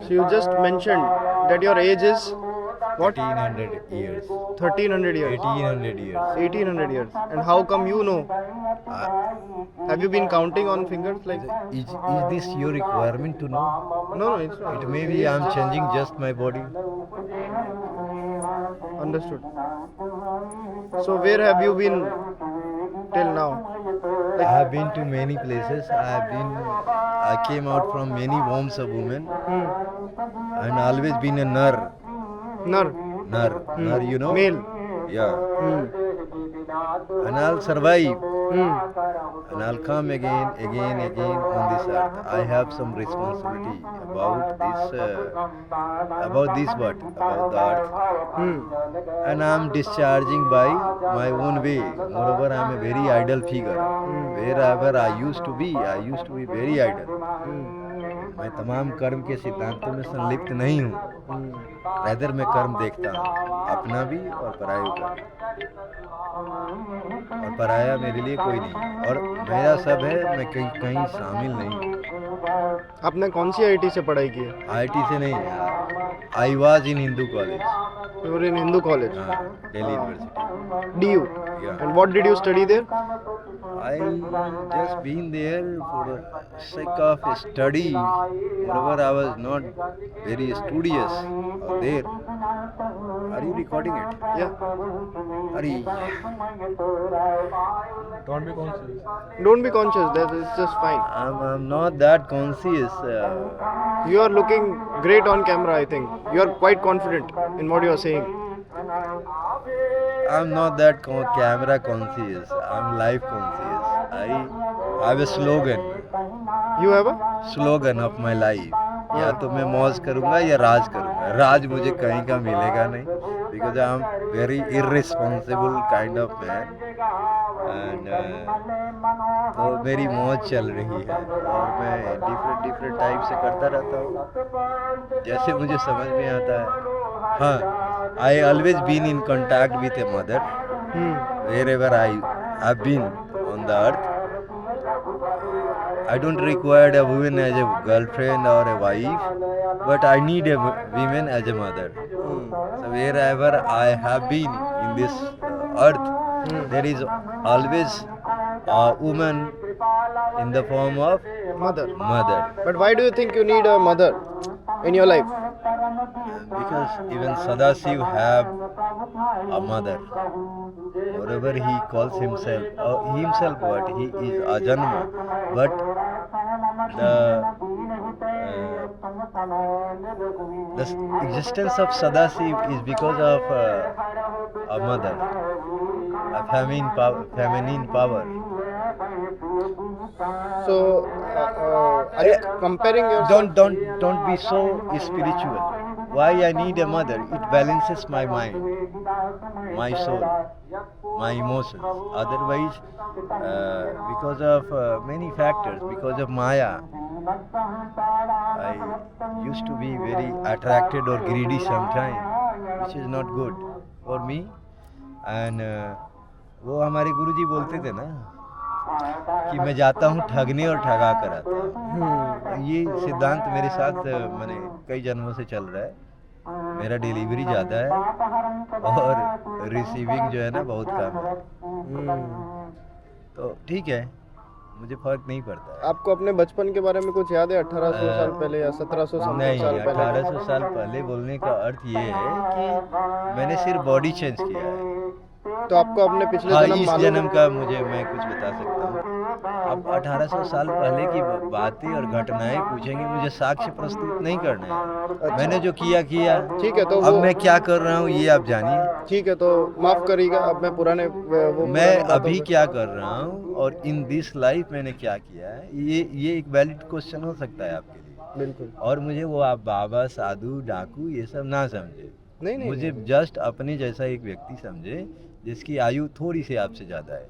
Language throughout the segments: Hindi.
So you just mentioned that your age is what? 1800 years. 1300 years. 1800 years. 1800 years. And how come you know? Have you been counting on fingers like? Is this your requirement to know? No, it's not. It may be I'm changing just my body. Understood. So where have you been till now? I have been to many places. I came out from many homes of women and always been a nar. Nar. Nar, you know? Male. Yeah. Hmm. And I'll survive. Hmm. And I'll come again on this earth. I have some responsibility about this what? About the earth. Hmm. And I'm discharging by my own way. Moreover, I'm a very idle figure. Wherever I used to be very idle. मैं तमाम कर्म के सिद्धांतों में संलिप्त नहीं हूँ। रैदर मैं कर्म देखता हूँ, अपना भी और पराये का। और पराया मेरे लिए कोई नहीं, और मेरा सब है, मैं कहीं शामिल नहीं हूँ। आपने कौन सी आईटी से पढ़ाई की है? आईटी से नहीं, I was in Hindu college. You were in Hindu college. Delhi University. DU. Yeah. And what did you study there? I just been there for the sake of study. Moreover, I was not very studious out there. Are you recording it? Yeah. Are Don't be conscious. Don't be conscious. That is just fine. I'm not that conscious. You are looking great on camera, I think. You are quite confident in what you are saying. I'm not that camera conscious. I'm life conscious. I have a slogan. You have a? Slogan of my life. या तो मैं मौज करूँगा या राज करूँगा। राज मुझे कहीं का मिलेगा नहीं, because I'm very irresponsible kind of man. And तो मेरी मौज चल रही है और मैं different टाइप से करता रहता हूँ जैसे मुझे समझ में आता है। हाँ, I always been in contact with a mother wherever I have been on the earth. I don't require a woman as a girlfriend or a wife, but I need a woman as a mother. So wherever I have been in this earth, there is always a woman in the form of Mother. mother. But why do you think you need a mother in your life? Because even Sadasiv have a mother. Whatever he calls himself, what he is Ajanma, but the existence of Sadasiv is because of a mother, a feminine power. So, are you comparing yourself? Don't be so spiritual. Why I need a mother? It balances my mind, my soul, my emotions. Otherwise, because of many factors, because of Maya, I used to be very attracted or greedy sometimes, which is not good for me. And वो हमारे गुरुजी बोलते थे ना कि मैं जाता हूँ ठगने और ठगा कर आता हूँ। ये सिद्धांत मेरे साथ मैंने कई जन्मों से चल रहा है। मेरा डिलीवरी ज़्यादा है और रिसीविंग जो है ना बहुत कम है। तो ठीक है, मुझे फर्क नहीं पड़ता है। आपको अपने बचपन के बारे में कुछ याद है? 1800 साल पहले या 1700 साल पहले? नहीं, 1800 साल पहले बोलने का अर्थ ये है कि मैंने सिर्फ बॉडी चेंज किया है। तो आपको अपने पिछले जन्म इस जन्म का मैं कुछ बता सकता हूँ। अब 1800 साल पहले की बातें और घटनाएं पूछेंगे, मुझे साक्ष्य प्रस्तुत नहीं करना है। अच्छा। मैंने जो किया ठीक है, तो अब मैं क्या कर रहा हूँ ये आप जानिए। ठीक है, तो माफ करिएगा, अब मैं मैं अभी क्या कर रहा हूँ और इन दिस लाइफ मैंने क्या किया है, ये एक वैलिड क्वेश्चन हो सकता है आपके लिए। बिल्कुल। और मुझे वो आप बाबा, साधु, डाकू ये सब ना समझे। नहीं, मुझे जस्ट अपने जैसा एक व्यक्ति समझे जिसकी आयु थोड़ी सी आपसे ज़्यादा है।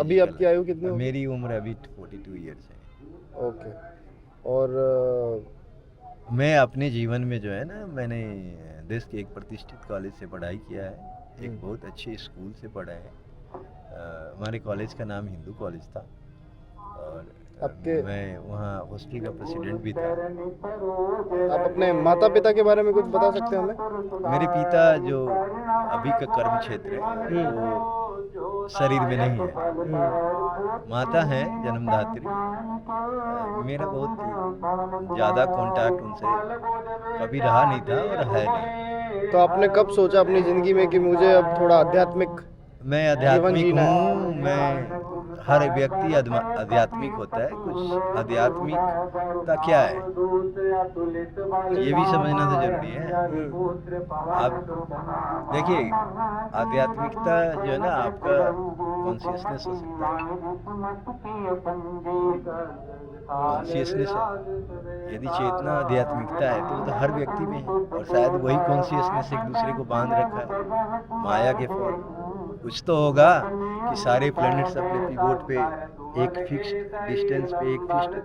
अभी आपकी आयु कितनी? मेरी उम्र अभी 42 ईयर्स है। ओके। और मैं अपने जीवन में जो है ना, मैंने देश के एक प्रतिष्ठित कॉलेज से पढ़ाई किया है, एक बहुत अच्छे स्कूल से पढ़ा है। हमारे कॉलेज का नाम हिंदू कॉलेज था और आपके मैं वहाँ हॉस्टल का प्रेसिडेंट भी था। आप अपने माता पिता के बारे में कुछ बता सकते हैं हमें? मेरे पिता जो अभी का कर्म क्षेत्र है वो शरीर में नहीं है। माता है जन्मदात्री। मेरा बहुत ज़्यादा कांटेक्ट उनसे कभी रहा नहीं था और है नहीं। तो आपने कब सोचा अपनी ज़िंदगी में कि मुझे अब थोड़ा आध्यात्मिक मैं जीवन आध्यात्मिक जीना है? हूँ। मैं हर व्यक्ति आध्यात्मिक होता है। कुछ आध्यात्मिकता क्या है ये भी समझना तो जरूरी है। आप देखिए, आध्यात्मिकता जो है ना आपका कॉन्शियसनेस हो सकता है। कॉन्शियसनेस है, यदि चेतना आध्यात्मिकता है तो वो तो हर व्यक्ति में है, और शायद वही कॉन्शियसनेस एक दूसरे को बांध रखा है माया के फॉर्म। कुछ तो होगा कि सारे प्लैनेट्स अपने पिवोट पे एक फिक्स्ड डिस्टेंस पे, एक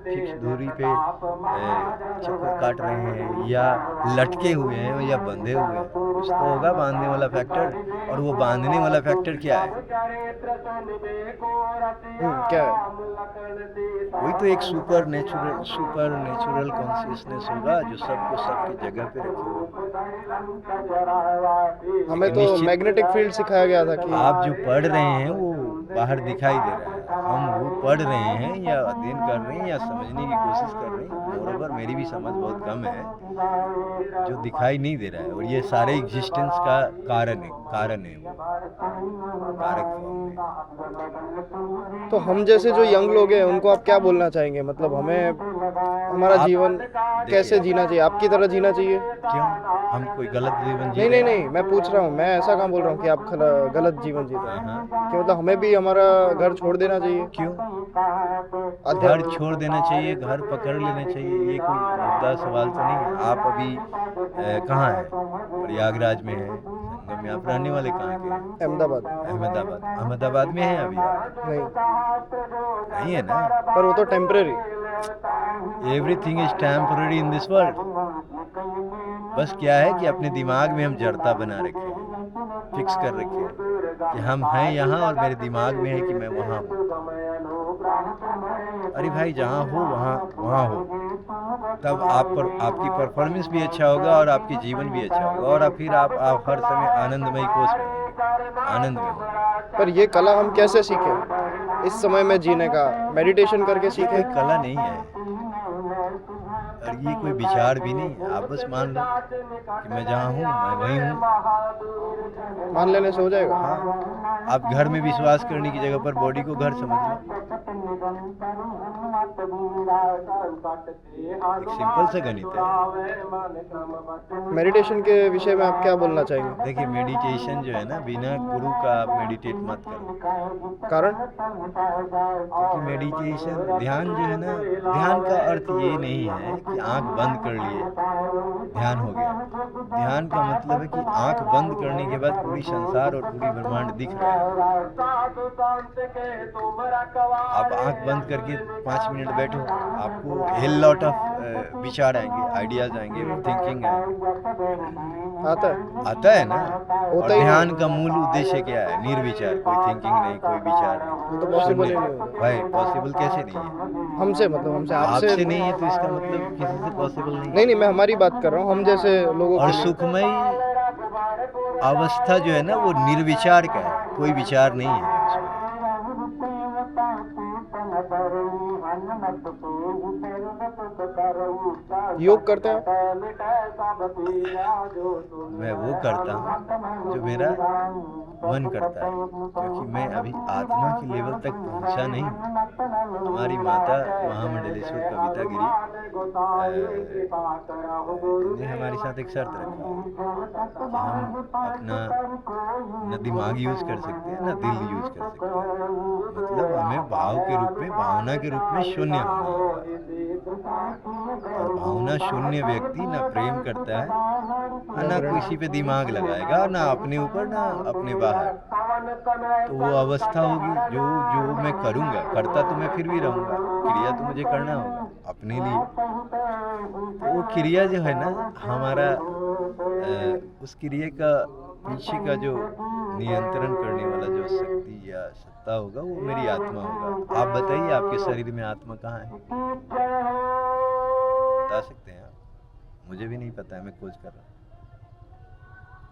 फिक्स्ड दूरी पे चक्कर काट रहे हैं, या लटके हुए हैं, या बंधे हुए हैं। कुछ तो होगा बांधने वाला फैक्टर, और वो बांधने वाला फैक्टर क्या है? क्या है? वही तो एक सुपर नेचुरल कॉन्शियसनेस होगा जो सबको सबकी जगह पे रखे। हमें एक तो निश्चित मैग्नेटिक फील्ड सिखाया गया था कि आप जो पढ़ रहे हैं वो बाहर दिखाई दे रहा है। हम वो पढ़ रहे हैं या अध्ययन कर रहे हैं या समझने की कोशिश कर रहे हैं। मोरोवर मेरी भी समझ बहुत कम है, जो दिखाई नहीं दे रहा है, और ये सारे एग्जिस्टेंस का कारण है वो कारक फॉर्म में। तो हम जैसे जो यंग लोग हैं उनको आप क्या बोलना चाहेंगे? मतलब हमें हमारा आप जीवन कैसे देखिए, जीना चाहिए? आपकी तरह जीना चाहिए? क्यों हम कोई गलत जीवन जी नहीं रहे नहीं हैं? नहीं, मैं पूछ रहा हूँ, मैं ऐसा काम बोल रहा हूँ कि आप गलत जीवन जी रहे हैं हाँ, कि मतलब हमें भी हमारा घर छोड़ देना चाहिए? क्यों? घर अध्यात्म छोड़ देना चाहिए, घर पकड़ लेना चाहिए, ये कोई मुद्दा सवाल तो नहीं है। आप अभी कहाँ हैं? प्रयागराज में है, संगम में। आप रहने वाले कहाँ के हैं? अहमदाबाद। अहमदाबाद में है अभी आप? नहीं, नहीं है ना। पर वो तो temporary. Everything is temporary in this world. बस क्या है कि अपने दिमाग में हम जड़ता बना रखे हैं, फिक्स कर रखे हैं कि हम हैं यहाँ, और मेरे दिमाग में है कि मैं वहाँ हूँ। अरे भाई, जहाँ हो वहाँ हो, तब आपकी परफॉर्मेंस भी अच्छा होगा और आपकी जीवन भी अच्छा होगा, और फिर आप हर समय आनंदमय कोष में होंगे, आनंद में होंगे। पर ये कला हम कैसे सीखें इस समय में जीने का? मेडिटेशन करके ये कोई सीखें? कला नहीं है, और ये कोई विचार भी नहीं है। आप बस मान लो कि मैं जहाँ हूँ मैं वहीं हूँ। मान लेने से हो जाएगा? हाँ, आप घर में विश्वास करने की जगह पर बॉडी को घर समझ लो। एक सिंपल सा गणित है। मेडिटेशन के विषय में आप क्या बोलना चाहेंगे? देखिए, मेडिटेशन जो है ना, बिना गुरु का आप मेडिटेट मत करो। कारण? क्योंकि मेडिटेशन, ध्यान जो है ना, ध्यान का अर्थ ये नहीं है कि आंख बंद कर लिए ध्यान हो गया। ध्यान का मतलब है कि आंख बंद करने के बाद पूरी संसार और पूरी ब्रह्मांड दिख रहा है। आप आंख बंद करके 5 मिनट बैठो, आपको हेल लॉट ऑफ विचार आएंगे, आइडियाज आएंगे, थिंकिंग आएंगे। आता है ना। और ही ध्यान का मूल उद्देश्य क्या है? निर्विचार, कोई थिंकिंग नहीं, कोई विचार वो तो नहीं। पॉसिबल ही शून्य। नहीं होगा। भाई पॉसिबल कैसे नहीं है? हमसे मतलब हमसे आपसे आपसे नहीं है तो इसका मतलब किसी से पॉसिबल नहीं है। नहीं नहीं, मैं हमारी बात कर रहा हूँ, हम जैसे लोगों और के लिए। सुखमय अवस्था जो है ना, वो निर्विचार का है, कोई विचार नहीं है उसमें। योग करते हैं? मैं वो करता हूँ जो मेरा मन करता है, क्योंकि मैं अभी आत्मा की लेवल तक पहुँचा नहीं हूँ। हमारी माता महामंडलेश्वर कविता गिरी ने हमारे साथ एक शर्त रखा कि हम अपना न दिमाग यूज कर सकते हैं, न दिल यूज कर सकते हैं। मतलब हमें भाव के रूप में, भावना के रूप में शून्य होना होगा। और भावना शून्य व्यक्ति ना प्रेम करता है, ना किसी पे दिमाग लगाएगा, ना अपने ऊपर ना अपने बाहर। तो वो अवस्था होगी जो मैं करूँगा, करता तो मैं फिर भी रहूँगा, क्रिया तो मुझे करना होगा अपने लिए। तो वो क्रिया जो है ना हमारा, उस क्रिया का पीछे का जो नियंत्रण करने वाला जो शक्ति या सत्ता होगा वो मेरी आत्मा होगा। आप बताइए आपके शरीर में आत्मा कहाँ है? बता सकते हैं आप? मुझे भी नहीं पता है, मैं खोज कर रहा हूँ।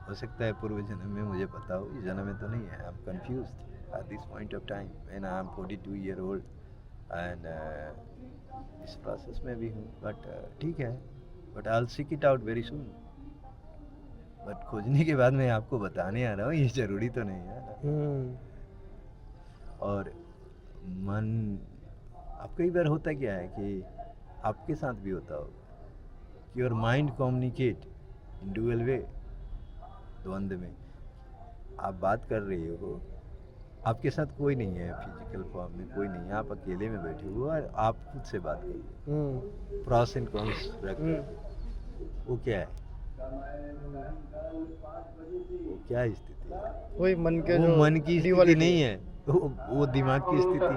हो सकता है पूर्व जन्म में मुझे पता हो, इस जन्म में तो नहीं है। I am confused at this point of time when I am 42 year old and इस प्रोसेस में भी हूँ। बट ठीक है, but I will seek it out very soon. But खोजने के बाद मैं आपको बताने आ रहा हूँ, ये जरूरी तो नहीं है ना। और मन, अब कई बार होता क्या है कि आपके साथ भी होता होगा कि your mind communicate in dual way, द्वंद्व में। आप बात कर रहे हो, आपके साथ कोई नहीं है, फिजिकल फॉर्म में कोई नहीं है, आप अकेले में बैठे हो और आप खुद से बात कर रहे हो, प्रॉस एंड कॉन्स रख। वो क्या है? वो क्या स्थिति है? वही मन के वो जो मन की स्थिति duality नहीं है। है, वो दिमाग की स्थिति है।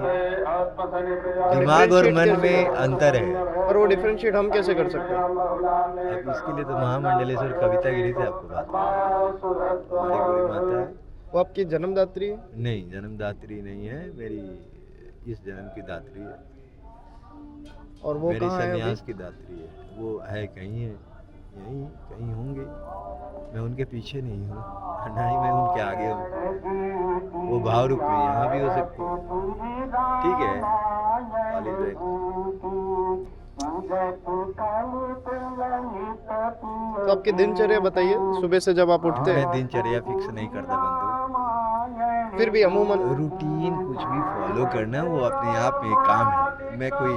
दिमाग और मन में अंतर है। पर वो डिफरेंशिएट हम कैसे कर सकते हैं? अब इसके लिए तो महामंडलेश्वर कविता गिरी से आपको बात करनी है। हमारी बड़ी माता है। वो आपकी जन्मदात्री है? नहीं, जन्मदात्री नहीं है, मेरी इस जन्म की दात्री है। और वो मेरी कहाँ है संन्यास अभी? की दात्री है। वो है कहीं है, यहीं कहीं होंगे। मैं उनके पीछे नहीं हूँ, ना ही मैं उनके आगे हूँ। वो भाव रूप में यहाँ भी हो सकती है। ठीक है, ऑल इज वेल। तो आपकी दिनचर्या बताइए, सुबह से जब आप उठते मैं हैं। दिनचर्या फिक्स नहीं करता बंधु। फिर भी अमूमन रूटीन कुछ भी फॉलो करना वो अपने आप में एक काम है। मैं कोई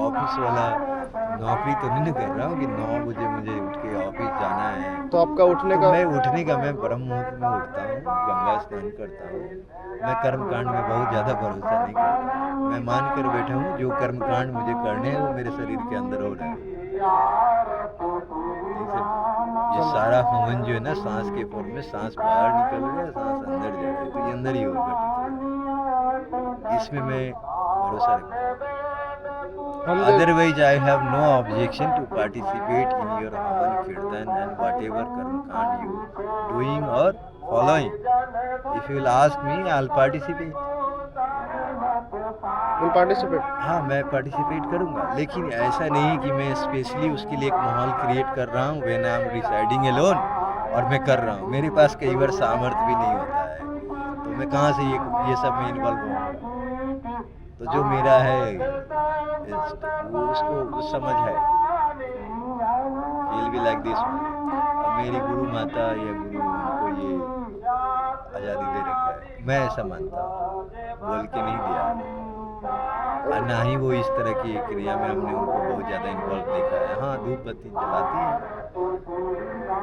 ऑफिस वाला नौकरी तो नहीं कर रहा हूँ कि 9 बजे मुझे उठ के ऑफिस जाना है। तो आपका उठने का मैं उठने का, मैं ब्रह्म मुहूर्त में उठता हूँ, गंगा स्नान करता हूँ। मैं कर्मकांड में बहुत ज़्यादा भरोसा नहीं करता। मैं मान कर बैठा हूँ जो कर्मकांड मुझे करने हैं वो मेरे शरीर के अंदर हो रहा है। ये सारा हवन जो है ना, सांस के फॉर्म में, सांस बाहर निकल रहा है, सांस अंदर जा रहा है, तो ये अंदर ही होगा। इसमें मैं भरोसा रखता हूँ। Otherwise, I have no objection to participate in your Havan Kirtan and whatever karmakand you doing or following. If you will ask me, I'll participate. Will participate. हाँ, मैं पार्टिसिपेट करूँगा, लेकिन ऐसा नहीं कि मैं स्पेशली उसके लिए एक माहौल क्रिएट कर रहा हूँ when I am residing alone और मैं कर रहा हूँ। मेरे पास कई बार सामर्थ्य भी नहीं होता है, तो मैं कहाँ से ये सब में इन्वॉल्व होऊंगा। तो जो मेरा है वो उसको समझ है, फील भी लाइक दिस। अब मेरी गुरु माता या गुरु उनको ये आज़ादी दे रखा है, मैं ऐसा मानता हूँ, बोल के नहीं दिया। और ना ही वो इस तरह की क्रिया में हमने उनको बहुत ज़्यादा इन्वॉल्व देखा है। हाँ, धूप बत्ती जलाती है,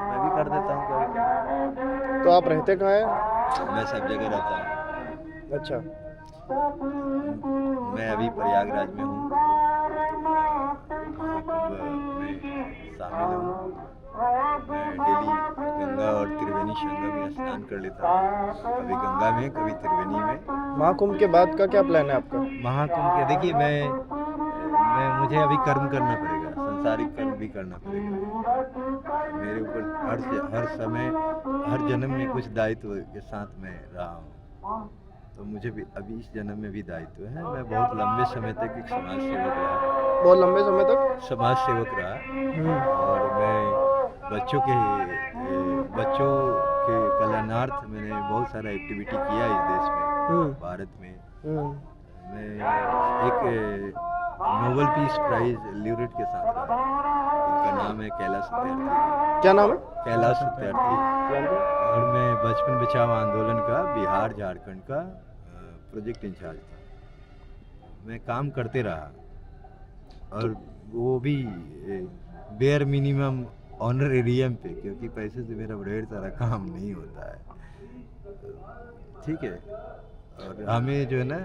मैं भी कर देता हूँ कभी। तो आप रहते कहाँ हैं? मैं सब जगह रहता हूँ। अच्छा, मैं अभी प्रयागराज में हूँ, महाकुंभ में शामिल हूँ। मैं डेली गंगा और त्रिवेणी संगम में स्नान कर लेता हूँ, कभी गंगा में कभी त्रिवेणी में। महाकुंभ के बाद का क्या प्लान है आपका? महाकुंभ के देखिए, मुझे अभी कर्म करना पड़ेगा, सांसारिक कर्म भी करना पड़ेगा। मेरे ऊपर हर समय हर जन्म में कुछ दायित्व के साथ मैं रहा हूँ, तो मुझे भी अभी इस जन्म में भी दायित्व है। मैं बहुत लंबे समय तक एक समाज सेवक रहा। बहुत लंबे समय तक समाज सेवक रहा, और मैं बच्चों के कल्याणार्थ मैंने बहुत सारा एक्टिविटी किया इस देश में, भारत में। मैं एक नोबेल पीस प्राइज ल्यूरेट के साथ रहा, इनका नाम है कैलाश सत्यार्थी। क्या नाम है? कैलाश सत्यार्थी। और मैं बचपन बचाओ आंदोलन का बिहार झारखंड का प्रोजेक्ट इंचार्ज था। मैं काम करते रहा, और वो भी बेयर मिनिमम ऑनरेरियम पे, क्योंकि पैसे से मेरा ढेर सारा काम नहीं होता है। ठीक है, और हमें जो है ना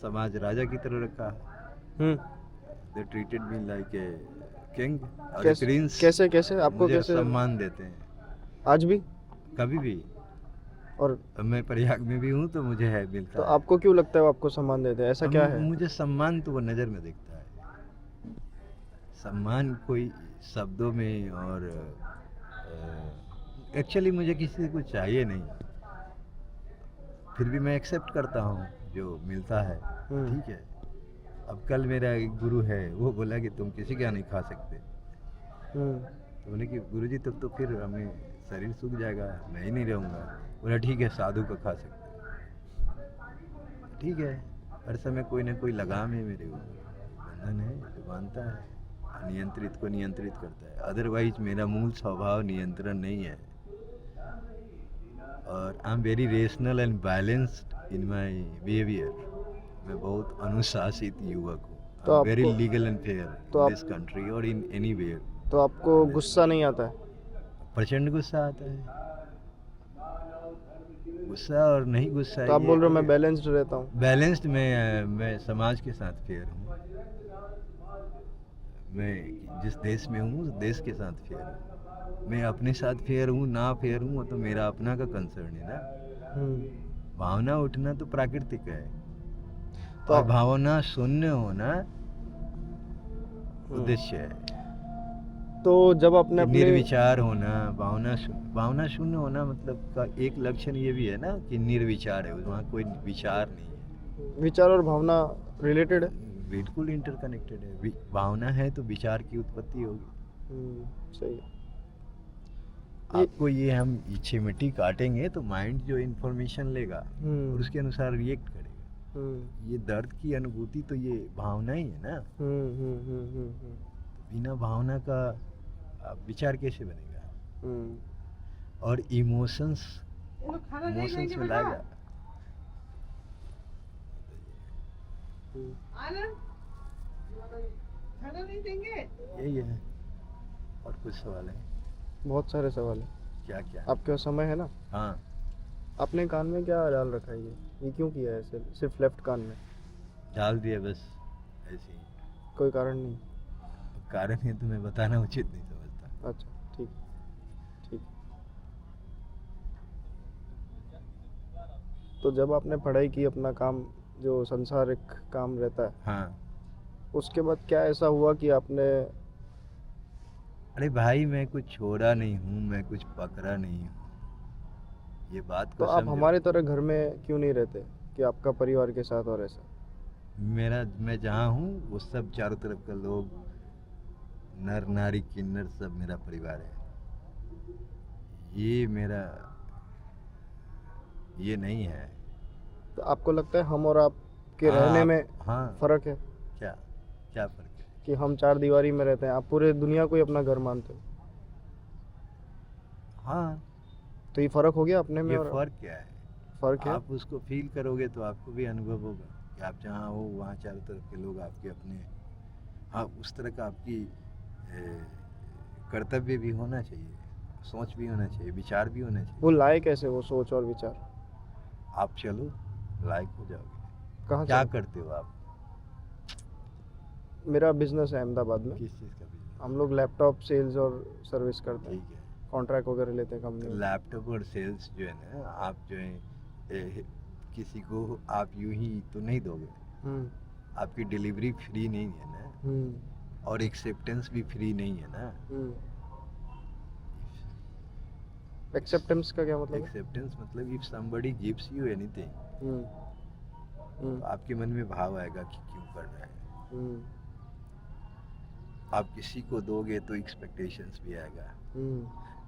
समाज राजा की तरह रखा। They treated me like a king और प्रिंस। कैसे आपको मुझे कैसे सम्मान देते हैं आज भी? कभी भी। और मैं प्रयाग में भी हूँ तो मुझे है मिलता तो है। आपको क्यों लगता है वो आपको सम्मान देते हैं? ऐसा क्या है? मुझे सम्मान तो वो नज़र में दिखता है। सम्मान कोई शब्दों में और एक्चुअली मुझे किसी से कुछ चाहिए नहीं, फिर भी मैं एक्सेप्ट करता हूँ जो मिलता है, ठीक है। अब कल मेरा एक गुरु है, वो बोला कि तुम किसी का नहीं खा सकते, तो बोले कि गुरुजी तब तो फिर हमें शरीर सूख जाएगा, मैं ही नहीं रहूँगा। बोला ठीक है, साधु का खा सकते, ठीक है। हर समय कोई ना कोई लगाम है मेरे ऊपर, बंधन है जो बांधता है, नियंत्रित को नियंत्रित करता है। अदरवाइज मेरा मूल स्वभाव नियंत्रण नहीं है, और I am very rational and balanced in my behaviour. मैं बहुत अनुशासित युवक हूँ, तो आई एम वेरी आपको- लीगल एंड फेयर तो इन आप- दिस कंट्री और इन एनीवेयर। तो आपको गुस्सा नहीं आता है? प्रचंड गुस्सा आता है, गुस्सा और नहीं गुस्सा, तो आप बोल रहे हो मैं बैलेंस्ड रहता हूँ। बैलेंस्ड। मैं समाज के साथ फेयर हूँ, मैं जिस देश में हूँ उस देश के साथ फेयर हूँ। मैं अपने साथ फेयर हूँ ना फेयर हूँ, वो तो मेरा अपना का कंसर्न है ना। हम्म। भावना उठना तो प्राकृतिक है, तो और भावना शून्य होना उद्देश्य है। तो जब आपने अपने निर्विचार होना, भावना शून्य होना मतलब का एक लक्षण ये भी है ना कि निर्विचार है, वहाँ कोई विचार नहीं है। विचार और भावना रिलेटेड है? बिल्कुल इंटरकनेक्टेड है। भावना है तो विचार की उत्पत्ति होगी। सही है। आपको ये हम इच्छेमिट्टी काटेंगे तो माइंड जो इन्फॉर्मेशन लेगा और उसके अनुसार रिएक्ट करेगा। ये दर्द की अनुभूति तो ये भावना ही है ना। बिना भावना का विचार कैसे बनेगा? और इमोशंस में लाएगा। यही है। और कुछ सवाल है? बहुत सारे सवाल है। क्या क्या? आपके पास समय है ना? हाँ। आपने कान में क्या डाल रखा है? ये क्यों किया है ऐसे, सिर्फ लेफ्ट कान में? डाल दिया बस ऐसे ही। कोई कारण नहीं? कारण है तो मैं बताना उचित नहीं समझता। अच्छा, ठीक ठीक। तो जब आपने पढ़ाई की, अपना काम जो संसारिक काम रहता है, हाँ। उसके बाद क्या ऐसा हुआ कि आपने? अरे भाई, मैं कुछ छोड़ा नहीं हूँ, मैं कुछ पकड़ा नहीं हूँ, ये बात तो को आप समझो। हमारे तरह घर में क्यों नहीं रहते कि आपका परिवार के साथ और ऐसा? मैं जहाँ हूँ वो सब चारों तरफ का लोग, नर नारी किन्नर, सब मेरा परिवार है। ये नहीं है। तो आपको लगता है हम और आप के रहने में हाँ। फर्क है? क्या क्या फर्क है? कि हम चार दीवारी में रहते हैं, आप पूरे दुनिया को ही अपना घर मानते हो। हाँ। तो ये फर्क हो गया अपने में? ये और फर्क क्या है? फर्क है। आप उसको फील करोगे तो आपको भी अनुभव होगा कि आप जहाँ हो वहाँ चारों तरफ के लोग आपके अपने हैं। हाँ, उस तरह का आपकी कर्तव्य भी होना चाहिए, सोच भी होना चाहिए, विचार भी होना चाहिए। वो लाए कैसे वो सोच और विचार? आप चलो, लायक हो जाओगे। कहाँ क्या चलो? करते हो आप? मेरा बिजनेस है अहमदाबाद में। किस चीज़ का बिजनेस? हम लोग लैपटॉप सेल्स और सर्विस करते हैं, ठीक है। कॉन्ट्रैक्ट वगैरह लेते हैं कंपनी में। लैपटॉप और सेल्स जो है ना, आप जो है किसी को आप यूं ही तो नहीं दोगे। आपकी डिलीवरी फ्री नहीं है ना, और एक्सेप्टेंस भी फ्री नहीं है ना। एक्सेप्टेंस का क्या मतलब है? एक्सेप्टेंस मतलब if somebody gives you anything, तो आपके मन में भाव आएगा कि क्यों कर रहा है। आप किसी को दोगे तो एक्सपेक्टेशंस भी आएगा।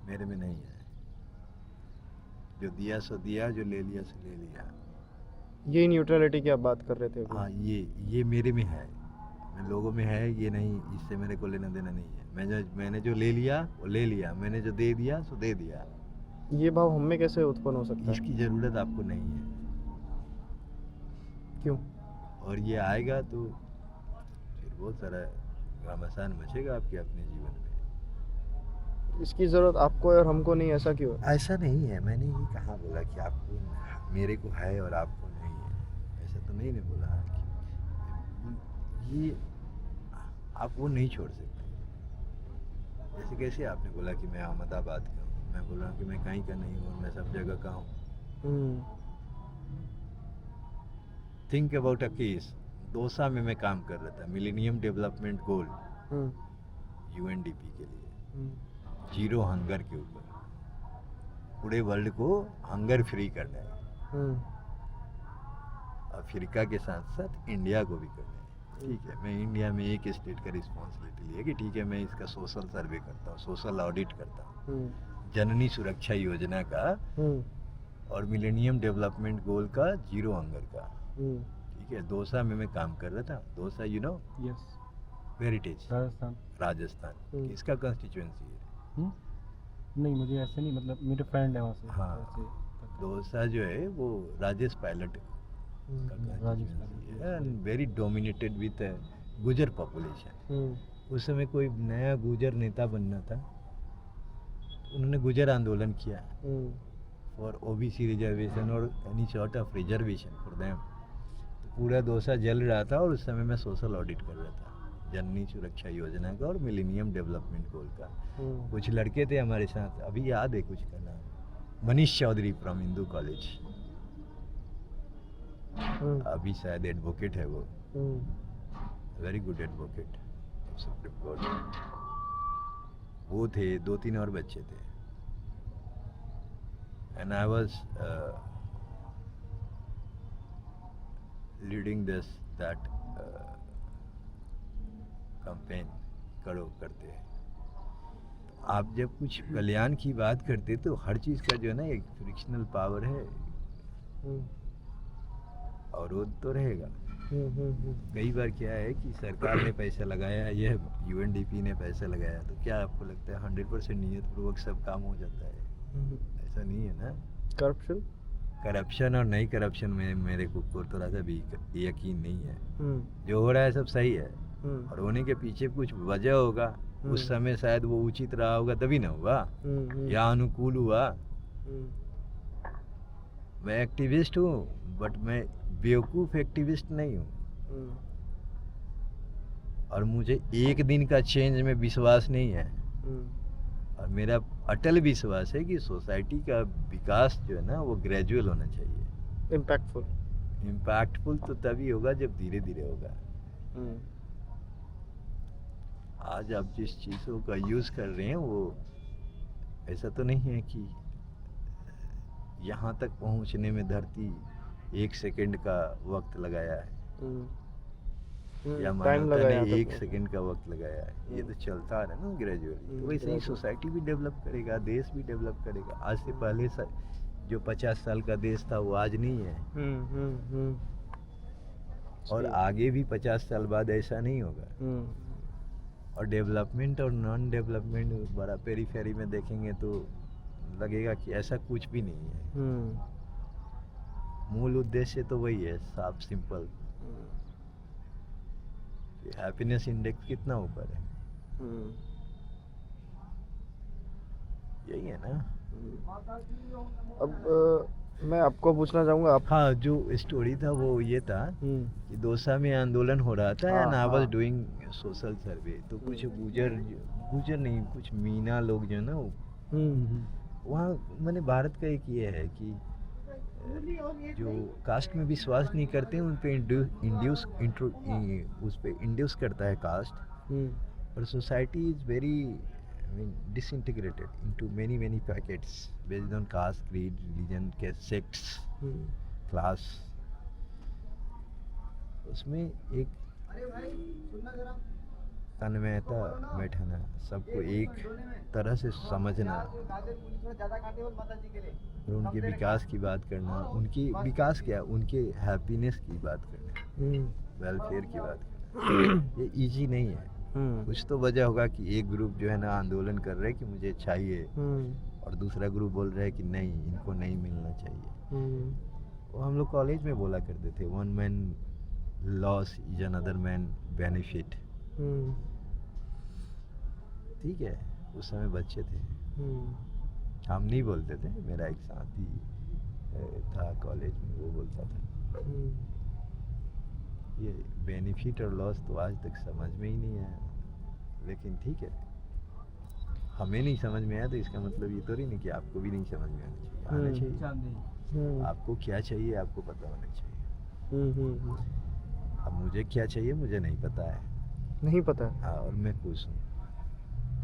मेरे में नहीं है। जो दिया सो दिया, जो ले लिया सो ले लिया। ये न्यूट्रलिटी की आप बात कर रहे थे अभी। हाँ, ये मेरे में है, मैं लोगों में है ये नहीं, इससे मेरे को लेना देना नहीं है। मैंने जो ले लिया वो ले लिया, मैंने जो दे दिया सो दे दिया। ये भाव हम में कैसे उत्पन्न हो सकता है? इसकी ज़रूरत आपको नहीं है। क्यों? और ये आएगा तो फिर बहुत सारा घमासान मचेगा आपके अपने जीवन में। इसकी ज़रूरत आपको है और हमको नहीं, ऐसा क्यों है? ऐसा नहीं है, मैंने ये कहाँ बोला कि आपको, मेरे को है और आपको नहीं है, ऐसा तो नहीं बोला कि ये आप वो नहीं छोड़ सकते। जैसे कैसे आपने बोला कि मैं अहमदाबाद का हूँ, मैं बोल रहा हूँ कि मैं कहीं का नहीं हूँ, मैं सब जगह का हूँ। Think about a case, Dausa में मैं काम कर रहा था, मिलेनियम डेवलपमेंट गोल, UNDP के लिए, जीरो हंगर के ऊपर। पूरे वर्ल्ड को हंगर फ्री करना है, हम्म, अफ्रीका के साथ साथ इंडिया को भी करना है। ठीक है, मैं इंडिया में एक स्टेट का रिस्पॉन्सिबिलिटी लिया कि ठीक है मैं इसका सोशल सर्वे करता हूँ, सोशल ऑडिट करता हूँ, हम्म, जननी सुरक्षा योजना का हम्म, और मिलेनियम डेवलपमेंट गोल का, जीरो हंगर का। हम्म, ठीक है, दौसा में मैं काम कर रहा था। Dausa you know yes, heritage, Rajasthan. Rajasthan, किसका कंस्टिट्यूएंसी है? नहीं मुझे ऐसे नहीं, मतलब मेरे फ्रेंड है वहाँ से। हाँ, ऐसे पता है। दौसा जो है वो राजेश पायलट का राजेश constituency पायलट, है एंड वेरी डोमिनेटेड विथ गुजर पॉपुलेशन। हम्म, उस समय कोई नया गुजर नेता बनना था, उन्होंने गुजर आंदोलन किया हम्म, फॉर ओबीसी रिजर्वेशन और any sort of reservation for them. तो पूरा दौसा जल रहा था और उस समय मैं सोशल ऑडिट कर रहा था जननी सुरक्षा योजना का और मिलेनियम डेवलपमेंट गोल का। हम्म, कुछ लड़के थे हमारे साथ, अभी याद है कुछ का नाम, Manish Chaudhary from Hindu College, hmm, अभी शायद एडवोकेट है वो, hmm, very good advocate Supreme Court. वो थे, 2-3 और बच्चे थे and I was leading this that campaign करो करते हैं। आप जब कुछ कल्याण की बात करते तो हर चीज़ का जो है ना एक फ्रिक्शनल पावर है, हम्म, अवरोध तो रहेगा। हम्म, कई बार क्या है कि सरकार ने पैसा लगाया, यह यूएनडीपी ने पैसा लगाया, तो क्या आपको लगता है 100% नियतपूर्वक सब काम हो जाता है? ऐसा नहीं है ना। करप्शन, करप्शन और नहीं करप्शन में मेरे को थोड़ा सा भी यकीन नहीं है। हम्म, जो हो रहा है सब सही है हम्म, और होने के पीछे कुछ वजह होगा, उस समय शायद वो उचित रहा होगा तभी ना हुआ या अनुकूल हुआ। मैं एक्टिविस्ट हूँ बट मैं बेवकूफ़ एक्टिविस्ट नहीं हूँ और मुझे एक दिन का चेंज में विश्वास नहीं है और मेरा अटल विश्वास है कि सोसाइटी का विकास जो है ना वो ग्रेजुअल होना चाहिए। इम्पैक्टफुल, इम्पैक्टफुल तो तभी होगा जब धीरे धीरे होगा। आज आप जिस चीज़ों का यूज़ कर रहे हैं वो ऐसा तो नहीं है कि यहाँ तक पहुँचने में धरती 1 सेकंड का वक्त लगाया है या मानवता ने 1 सेकंड का वक्त लगाया है। ये तो चलता रहा ना ग्रेजुअली। तो वैसे ही सोसाइटी भी डेवलप करेगा, देश भी डेवलप करेगा। आज से पहले जो 50 साल का देश था वो आज नहीं है और आगे भी 50 साल बाद ऐसा नहीं होगा। और डेवलपमेंट और नॉन डेवलपमेंट बड़ा पेरीफेरी में देखेंगे तो लगेगा कि ऐसा कुछ भी नहीं है। मूल उद्देश्य तो वही है, साफ सिंपल। हैप्पीनेस इंडेक्स कितना ऊपर है, यही है ना। अब मैं आपको पूछना चाहूँगा आप। हाँ, जो स्टोरी था वो ये था कि दौसा में आंदोलन हो रहा था and I was doing social survey. तो कुछ गुजर नहीं, कुछ मीना लोग जो है ना वहाँ, मैंने भारत का एक ये है कि जो कास्ट में विश्वास नहीं करते उन पे उस पे इंड्यूस करता है कास्ट। पर society is very disintegrated into many packets based on caste, creed, religion, sects, class। उसमें एक तन्मयता बैठाना, सबको एक तरह से समझना और उनके विकास की बात करना। उनकी विकास क्या, उनके हैप्पीनेस की बात करना, वेलफेयर की बात करना। ये इजी नहीं है। कुछ तो वजह होगा कि एक ग्रुप जो है ना आंदोलन कर रहे हैं कि मुझे चाहिए और दूसरा ग्रुप बोल रहा है कि नहीं, इनको नहीं मिलना चाहिए। वो हम लोग कॉलेज में बोला करते थे, 1 man loss is another man benefit। ठीक है, उस समय बच्चे थे, हम नहीं बोलते थे। मेरा एक साथी था कॉलेज में, वो बोलता था। ये बेनिफिट और लॉस तो आज तक समझ में ही नहीं आया, लेकिन ठीक है, हमें नहीं समझ में आया तो इसका मतलब ये तो नहीं कि आपको भी नहीं समझ में आना चाहिए। आपको क्या चाहिए आपको पता होना चाहिए। अब मुझे क्या चाहिए मुझे नहीं पता है। नहीं पता है? हाँ, और मैं खुश हूँ।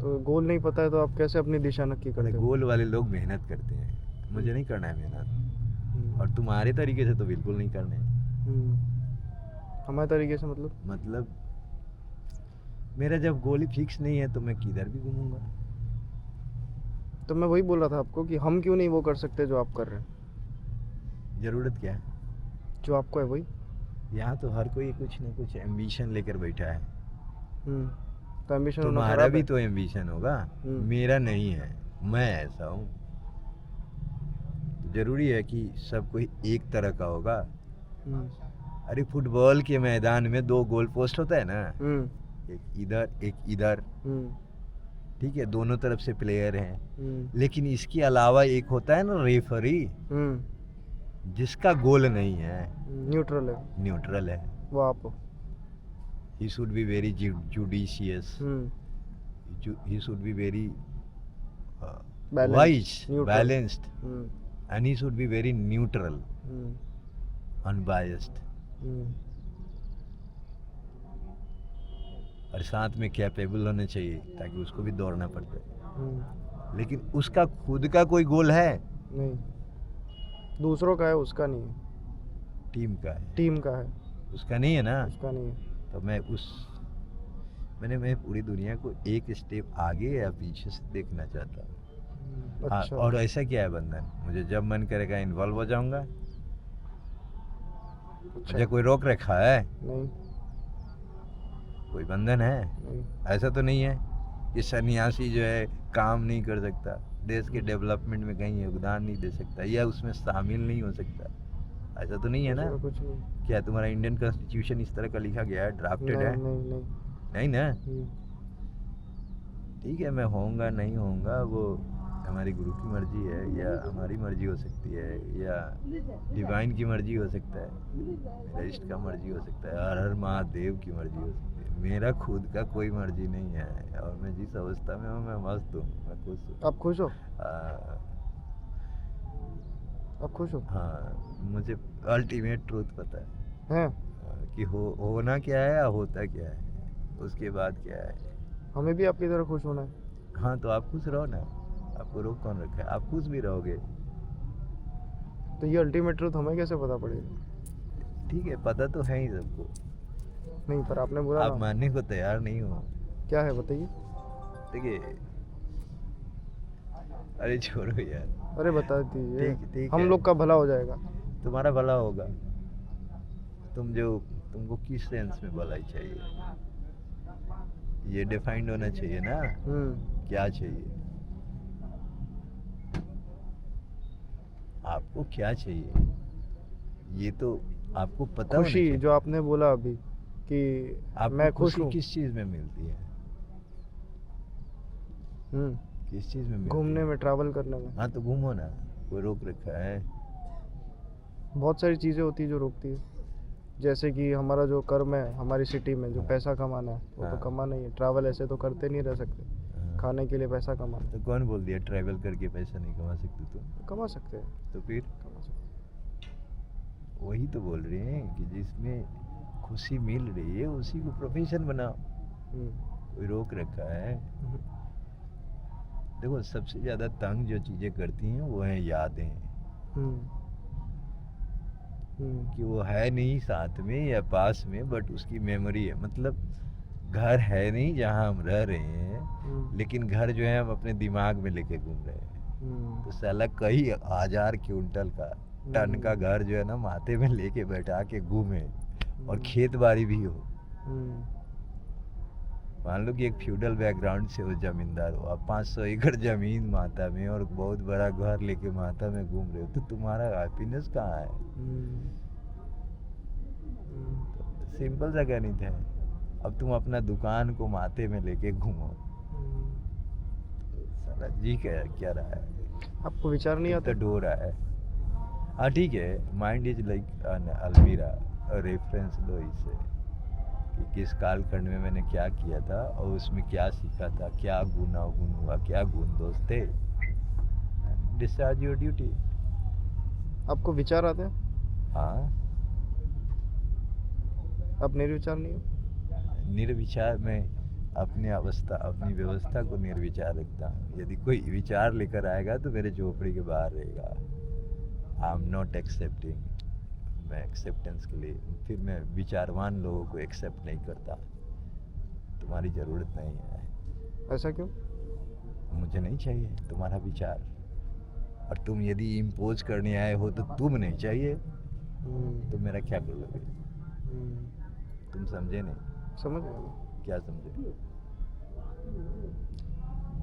तो गोल नहीं पता है तो आप कैसे अपनी दिशा नक्की करते हो? गोल वाले लोग मेहनत करते हैं, मुझे नहीं करना है मेहनत, और तुम्हारे तरीके से तो बिल्कुल नहीं करने। हमारे तरीके से मतलब मेरा जब गोल ही फिक्स नहीं है तो मैं किधर भी घूमूंगा। तो मैं वही बोल रहा था आपको कि हम क्यों नहीं वो कर सकते जो आप कर रहे हैं, ज़रूरत क्या है? जो आपको है वही। यहाँ तो हर कोई कुछ ना कुछ एम्बिशन लेकर बैठा है। तो एम्बिशन होना तुम्हारा खराब भी है। तो एम्बिशन होगा, मेरा नहीं है, मैं ऐसा हूँ। जरूरी है कि सब कोई एक तरह का होगा? अरे फुटबॉल के मैदान में 2 गोल पोस्ट होता है ना, एक इधर, ठीक है, दोनों तरफ से प्लेयर हैं। लेकिन इसके अलावा एक होता है ना रेफरी, जिसका गोल नहीं है, न्यूट्रल है। वो आप हो। He should be very judicious. He should be very wise, neutral. balanced, and he should be very neutral, unbiased. और साथ में कैपेबल होने चाहिए ताकि उसको भी दौड़ना पड़ता है। लेकिन उसका खुद का कोई गोल है नहीं, दूसरों का है, उसका नहीं है। टीम का है, उसका नहीं है ना। उसका नहीं है। तो मैं पूरी दुनिया को एक स्टेप आगे या पीछे से देखना चाहता हूँ। अच्छा। और ऐसा क्या है बंधन, मुझे जब मन करेगा इन्वॉल्व हो जाऊंगा। अच्छा। मुझे कोई रोक रखा है? नहीं। कोई बंधन है? नहीं। ऐसा तो नहीं है कि सन्यासी जो है काम नहीं कर सकता, देश के डेवलपमेंट में कहीं योगदान नहीं दे सकता, या उसमें शामिल नहीं हो सकता। ऐसा तो नहीं है ना? कुछ नहीं। क्या तुम्हारा इंडियन कॉन्स्टिट्यूशन इस तरह का लिखा गया है, ड्राफ्टेड है? नहीं ना। ठीक है, मैं होऊंगा नहीं होऊंगा वो हमारी गुरु की मर्जी है, या हमारी मर्जी हो सकती है, या डिवाइन की मर्जी हो सकता है, मेरा इष्ट का मर्जी हो सकता है, हर महादेव की मर्जी हो सकती है। मेरा खुद का कोई मर्जी नहीं है, और मैं जिस अवस्था में हूँ मैं मस्त हूँ, मैं खुश हूँ। आप खुश हो? आप खुश हो? हाँ, मुझे अल्टीमेट ट्रूथ पता है कि होना क्या है या होता क्या है, उसके बाद क्या है। हमें भी आपकी तरह खुश होना है। हाँ, तो आप खुश रहो ना, आपको रोक कौन रखा है? आप खुश भी रहोगे। तो ये अल्टीमेट ट्रूथ हमें कैसे पता पड़ेगा? ठीक है, पता तो है ही सबको। नहीं, पर आपने बोला आप मानने को तैयार नहीं हो। क्या है बताइए। देखिए, अरे छोड़ो यार। अरे बता दीजिए। ठीक हम है। लोग का भला हो जाएगा। तुम्हारा भला होगा। तुमको किस सेंस में भलाई चाहिए, ये डिफाइंड होना चाहिए ना। क्या चाहिए आपको, क्या चाहिए, ये तो आपको पता होना खुशी, चाहिए। जो आपने बोला अभी कि मैं खुश हूँ। किस चीज में मिलती है? किस चीज में मिलती घूमने है? में, ट्रैवल करने में। हाँ, तो घूमो ना, कोई रोक रखा है? बहुत सारी चीज़ें होती है जो रोकती है, जैसे कि हमारा जो कर्म है हमारी सिटी में, जो पैसा कमाना है वो तो कमाना ही है। ट्रैवल ऐसे तो करते नहीं रह सकते, खाने के लिए पैसा कमाना। तो कौन बोल दिया ट्रैवल करके पैसा नहीं कमा सकते? तुम कमा सकते हैं। तो फिर कमा सकते वही तो बोल रहे हैं कि जिसमें खुशी मिल रही है उसी को प्रोफेशन बनाओ। कोई रोक रखा है? देखो, सबसे ज्यादा तंग जो चीजें करती हैं वो हैं यादें, कि वो है नहीं साथ में या पास में, बट उसकी मेमोरी है। मतलब घर है नहीं जहाँ हम रह रहे हैं, लेकिन घर जो है हम अपने दिमाग में लेके घूम रहे हैं। तो साला कई 1000 क्विंटल का, टन का घर जो है ना माथे में लेके बैठा के घूमे, और खेत बाड़ी भी हो। मान लो कि एक फ्यूडल बैकग्राउंड से हो, जमींदार हो, आप 500 एकड़ जमीन माता में और बहुत बड़ा घर लेके माता में घूम रहे हो, तो तुम्हारा हैप्पीनेस कहाँ है? तो सिंपल सा गणित है। अब तुम अपना दुकान को माथे में लेके घूमो, साला जी क्या रहा है? आपको विचार नहीं आता? तो डो रहा है। हाँ ठीक है, माइंड इज लाइक एन अलमीरा, रेफरेंस लो इसे कि किस कालखंड में मैंने क्या किया था और उसमें क्या सीखा था, क्या गुण अवगुण हुआ, क्या गुण दोष थे। Discharge your duty. आपको विचार आते हैं? हाँ। आप निर्विचार नहीं हो? निर्विचार में अपनी अवस्था अपनी व्यवस्था को निर्विचार रखता हूँ। यदि कोई विचार लेकर आएगा तो मेरे झोपड़ी के बाहर रहेगा। आई एम नॉट एक्सेप्टिंग। मैं एक्सेप्टेंस के लिए फिर मैं विचारवान लोगों को एक्सेप्ट नहीं करता। तुम्हारी ज़रूरत नहीं है, ऐसा क्यों? मुझे नहीं चाहिए तुम्हारा विचार। और तुम यदि इम्पोज करने आए हो तो तुम नहीं चाहिए तो मेरा क्या कर लोगे? तुम समझे नहीं? समझ गया मैं। क्या समझे?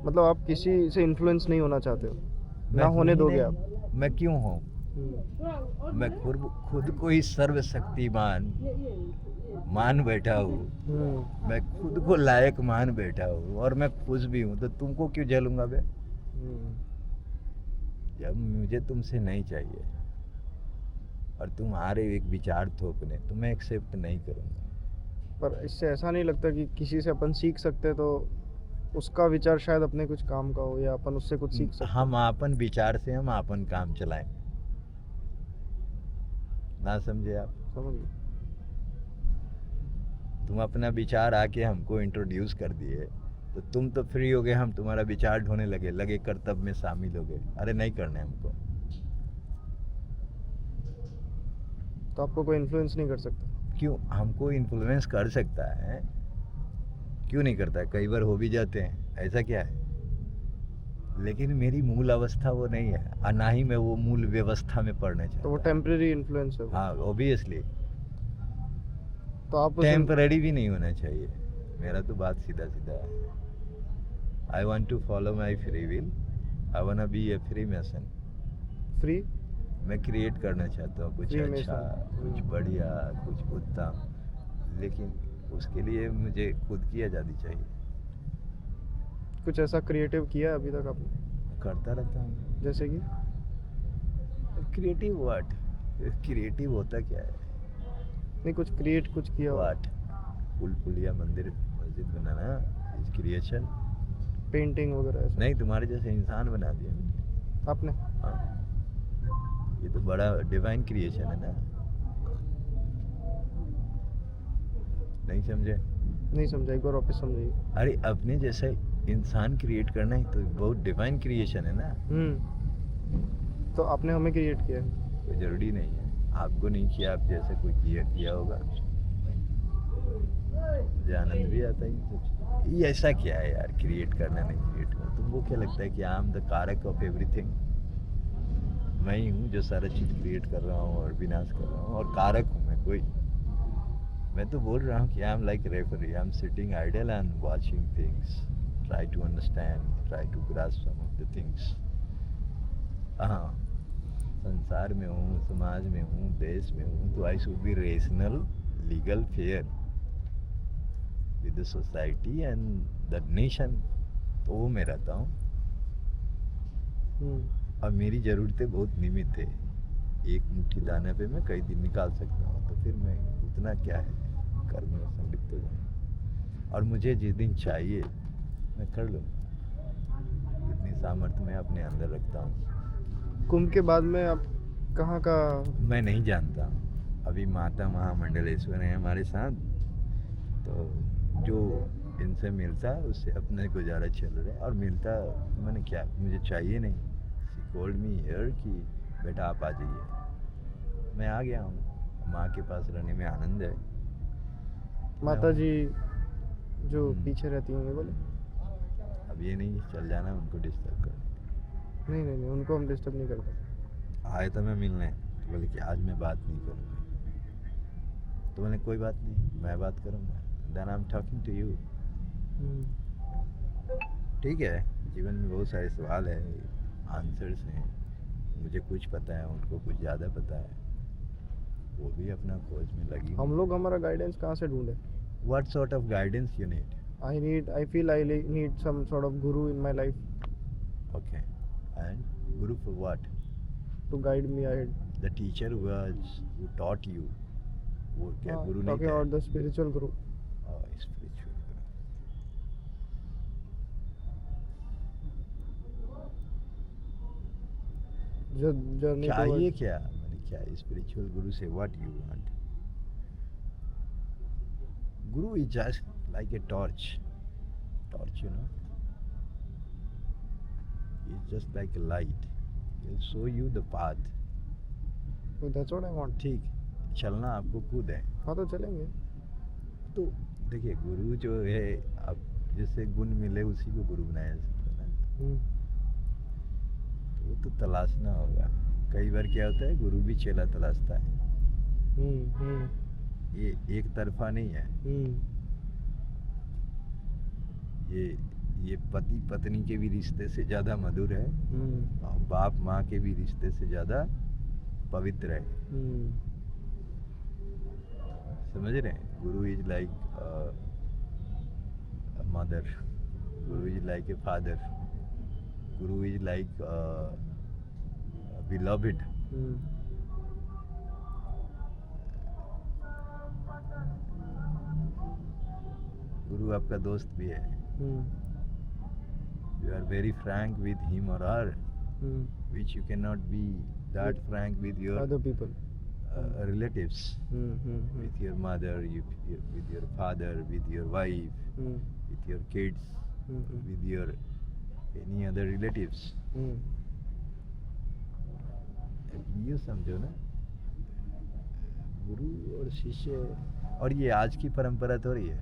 मतलब आप किसी से इन्फ्लुएंस नहीं होना चाहते हो, ना मैं होने हूँ ही दोगे नहीं। आप? मैं क्यों हूँ? हम्म, मैं खुद को ही सर्वशक्तिमान मान बैठा हूँ। मैं खुद को लायक मान बैठा हूँ और मैं खुश भी हूँ, तो तुमको क्यों झेलूंगा बे? जब मुझे तुमसे नहीं चाहिए और तुम आ रहे हो एक विचार थोपने, तो मैं एक्सेप्ट नहीं करूँगा। पर इससे ऐसा नहीं लगता कि किसी से अपन सीख सकते हैं, तो उसका विचार शायद अपने कुछ काम का हो, या अपन उससे कुछ सीख सकते हैं? हम अपन विचार से हम अपन काम चलाएं। ना समझे आप? समझ गए। तुम अपना विचार आके हमको इंट्रोड्यूस कर दिए, तो तुम तो फ्री हो गए, हम तुम्हारा विचार ढोने लगे कर्तव्य में शामिल हो गए। अरे नहीं करने हमको। तो आपको कोई इन्फ्लुएंस नहीं कर सकता? क्यों? हमको इन्फ्लुएंस कर सकता है, क्यों नहीं करता है? कई बार हो भी जाते हैं, ऐसा क्या है? लेकिन मेरी मूल अवस्था वो नहीं है, और ना ही मैं वो मूल व्यवस्था में पढ़ना तो वो चाहता। टेम्परेरी इन्फ्लुएंस है वो। हाँ, ऑब्वियसली तो आप उस टेम्पररी भी नहीं होना चाहिए। मेरा तो बात सीधा सीधा है। I want to follow my free will. I want be a free mason. Free मैं क्रिएट करना चाहता हूँ कुछ Freemason। अच्छा, कुछ बढ़िया, कुछ उत्तम, लेकिन उसके लिए मुझे खुद की आज़ादी चाहिए। कुछ ऐसा क्रिएटिव किया है अभी तक आपने? करता रहता हूँ। जैसे कि क्रिएटिव व्हाट? क्रिएटिव होता क्या है? नहीं, कुछ क्रिएट कुछ किया हो? व्हाट? पुल पुलिया, मंदिर मस्जिद बनाना इज क्रिएशन? पेंटिंग वगैरह ऐसा? नहीं, तुम्हारे जैसे इंसान बना दिया मैंने। आपने? हाँ, ये तो बड़ा डिवाइन क्रिएशन है ना। नहीं समझे? नहीं समझा, एक बार वापस समझाइए। अरे अपने जैसा इंसान क्रिएट करना ही तो बहुत डिवाइन क्रिएशन है ना। तो आपने हमें क्रिएट किया है? कोई जरूरी नहीं है, आपको नहीं किया, आप जैसे कोई किया होगा। मुझे आनंद भी आता है। ये ऐसा क्या है यार, क्रिएट करना नहीं क्रिएट करना? तुमको क्या लगता है कि आई एम द कारक ऑफ एवरीथिंग? मैं ही हूँ जो सारा चीज़ क्रिएट कर रहा हूँ और विनाश कर रहा हूँ, और कारक हूँ मैं कोई? मैं तो बोल रहा हूँ कि I am like referee. I am sitting idle and watching things, try to understand, try to grasp some of the things. हाँ, संसार में हूँ, समाज में हूँ, देश में हूँ, तो I should be rational, legal, fair with the society and the nation. तो वो मैं रहता हूँ। और मेरी ज़रूरतें बहुत निमित्त है। एक मुट्ठी दाने पे मैं कई दिन निकाल सकता हूँ, तो फिर मैं उतना क्या है, कर्म में संलिप्त हो जाऊँ। और मुझे जिस दिन चाहिए मैं कर लूँगा। इतनी सामर्थ्य मैं अपने अंदर रखता हूँ। कुंभ के बाद में आप कहाँ का? मैं नहीं जानता। अभी माता महामंडलेश्वर है हमारे साथ, तो जो इनसे मिलता उससे अपने गुजारा चल रहा है। और मिलता मैंने क्या, मुझे चाहिए नहीं। शी कॉल्ड मी हियर कि बेटा आप आ जाइए। मैं आ गया हूँ। माँ के पास रहने में आनंद है। माता जी जो हम्म। पीछे रहती होंगी, बोले? अब ये नहीं चल जाना उनको डिस्टर्ब कर। नहीं नहीं नहीं, उनको हम डिस्टर्ब नहीं करते। आए तो मैं मिलने, तो बोले कि आज मैं बात नहीं करूँगा। तो बोले कोई बात नहीं, मैं बात करूँगा। Then I am talking to you. ठीक है, जीवन में बहुत सारे सवाल हैं, आंसर्स हैं। मुझे कुछ पता है, उनको कुछ ज़्यादा पता है। वो भी अपना खोज में लगी। हम लोग हमारा गाइडेंस कहाँ से ढूंढे? What sort of guidance you need? I feel I need some sort of guru in my life Okay. And guru for what? to guide me ahead. The teacher who taught you. वो क्या गुरु नहीं Talking था? about the spiritual guru. Spiritual guru. Journey चाहिए towards. क्या? मैंने क्या spiritual guru से what you want? Guru is just like a torch. torch, you know. He's just like a light. He'll show you the path. So that's what I want. ठीक, चलना आपको खुद है. हाँ तो चलेंगे. तो देखिए, गुरु जो है, अब जिससे गुण मिले उसी को गुरु बनाया जाता है ना. हम्म, तो वो तो तलाशना होगा. कई बार क्या होता है, गुरु भी चेला तलाशता है. हम्म, ये एक तरफा नहीं है. ये पति पत्नी के भी रिश्ते से ज़्यादा मधुर है, और बाप माँ के भी रिश्ते से ज़्यादा पवित्र है. समझ रहे हैं? गुरु is like mother, Guru is like a father, Guru is like beloved. गुरु आपका दोस्त भी है. You are very frank with him or her, which you cannot be that frank with your other people. Relatives, with your mother, with your father, with your wife, with your kids, with your any other relatives. ये समझो ना, गुरु और शिष्य, और ये आज की परंपरा थोड़ी है.